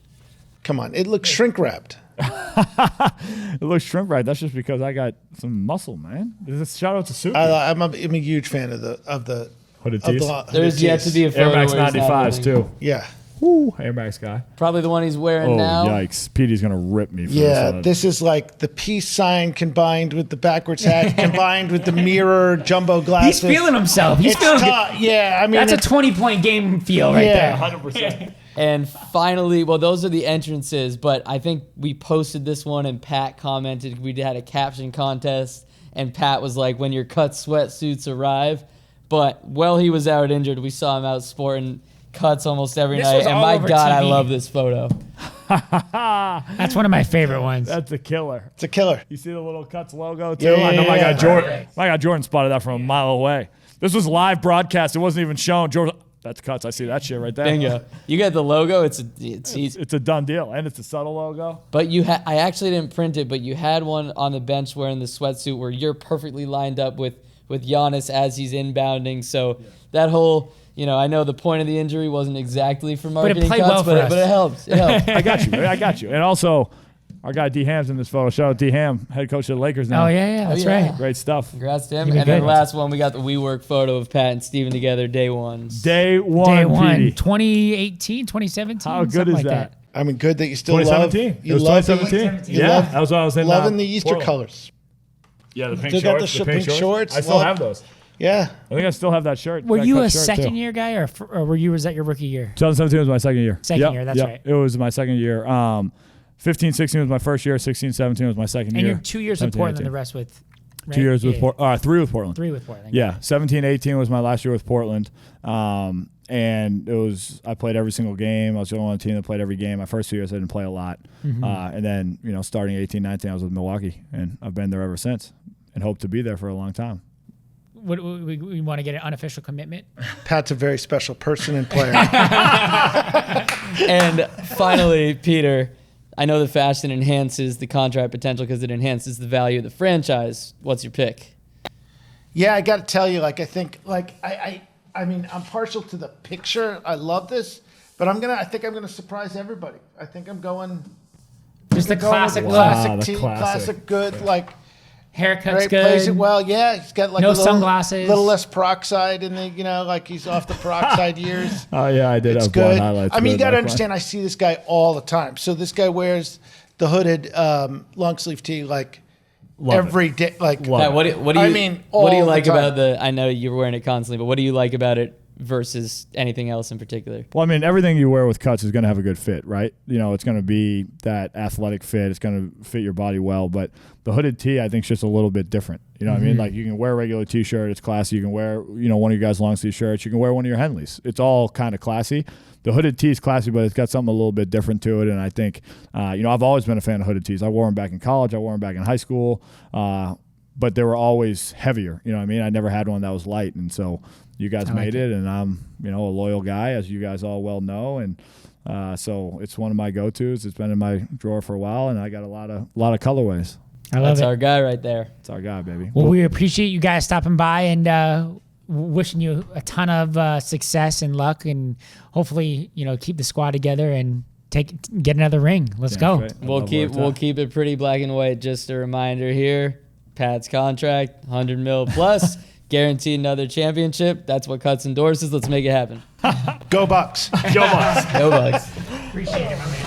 Come on. It looks shrink wrapped. It looks shrimp right. That's just because I got some muscle, man. Shout out to Suki. I'm a huge fan of the Hooded of tees. the There's yet to be a Air photo Max where he's not 95s holding- too. Yeah. Woo, Air Max guy. Probably the one he's wearing Oh, now. yikes. Petey's going to rip me for Yeah, this. this is like the peace sign combined with the backwards hat, combined with the mirror jumbo glasses. He's feeling himself. He's It's feeling good. tough. Yeah, I mean, That's a it's- 20-point game feel right Yeah. there. 100%. And finally, well, those are the entrances, but I think we posted this one and Pat commented. We had a caption contest, and Pat was like, "When your cut sweatsuits arrive." But while he was out injured, we saw him out sporting cuts almost every This night. was And all my over God, I TV. love this photo. That's one of my favorite ones. That's a killer. It's a killer. You see the little Cuts logo too? Yeah, I know my yeah, guy yeah. Jordan. My guy Jordan spotted that from a mile away. This was live broadcast. It wasn't even shown. Jordan, that's Cuts. I see that shit right there. Bingo. You got the logo. It's easy. It's a done deal, and it's a subtle logo. But I actually didn't print it, but you had one on the bench wearing the sweatsuit where you're perfectly lined up with Giannis as he's inbounding. So that whole, I know the point of the injury wasn't exactly for marketing played cuts, well for us. but it helps. It helps. I got you. And also, our guy D Ham's in this photo. Shout out D Ham, head coach of the Lakers now. Oh, yeah, that's yeah. right. Great stuff. Congrats to him. You did And then good. last one, we got the WeWork photo of Pat and Steven together, day one. Day one, Day one, Petey. 2018, 2017. How good something is like that? I mean, good that you still love. 2017. You It was love 2017. You Yeah, love, that was when I was in loving the Easter Portland. colors. Yeah, the pink Still got shorts. the pink shorts. I still Love- have those. Yeah. I think I still have that shirt. Were that you cut a shirt, second too. year guy or was that your rookie year? 2017 was my second year. Second year, that's right. It was my second year. 15, 16 was my first year. 16, 17 was my second And year. you're 2 years with 17, Portland, 18. the rest with... Right? 2 years with Yeah. Portland. 3 with Portland. 3 with Portland. Yeah, 17, 18 was my last year with Portland. And I played every single game. I was the only one on the team that played every game. My first 2 years I didn't play a lot. Mm-hmm. And then, starting 18, 19, I was with Milwaukee. And I've been there ever since and hope to be there for a long time. We want to get an unofficial commitment. Pat's a very special person and player. And finally, Peter, I know the fashion enhances the contract potential because it enhances the value of the franchise. What's your pick? Yeah, I got to tell you, I think, I mean, I'm partial to the picture. I love this, but I think I'm gonna surprise everybody. I think I'm going. Just the classic look. classic Wow, the tee, classic. classic good, Haircut's great, good. plays it well. Yeah, he's got like No a little, sunglasses. little less peroxide in the, like he's off the peroxide years. Oh, yeah, I did It's have blonde good. highlights. I mean, you with got to that understand. I see this guy all the time. So this guy wears the hooded long sleeve tee like Love every day. Like Love Pat, what do you? I mean, what do you all the like time. about the? I know you're wearing it constantly, but what do you like about it versus anything else in particular? Well, I mean, everything you wear with Cuts is going to have a good fit, right? It's going to be that athletic fit. It's going to fit your body well. But the hooded tee, I think, is just a little bit different. You know what I mean? Like, you can wear a regular T-shirt. It's classy. You can wear, one of your guys' long sleeve shirts. You can wear one of your Henleys. It's all kind of classy. The hooded tee is classy, but it's got something a little bit different to it. And I think, I've always been a fan of hooded tees. I wore them back in college. I wore them back in high school. But they were always heavier. You know what I mean? I never had one that was light. And so you guys made it, and I'm, a loyal guy, as you guys all well know. And so it's one of my go-tos. It's been in my drawer for a while, and I got a lot of colorways. I love That's it. our guy right there. It's our guy, baby. Well, we appreciate you guys stopping by and wishing you a ton of success and luck, and hopefully, keep the squad together and get another ring. Let's go. Right. I We'll love where it's we'll at. keep it pretty black and white. Just a reminder here: Pat's contract, $100 million plus, guaranteed another championship. That's what Cuts endorses. Let's make it happen. go Bucks. Joe Bucks. Go Bucks. Appreciate it, my man.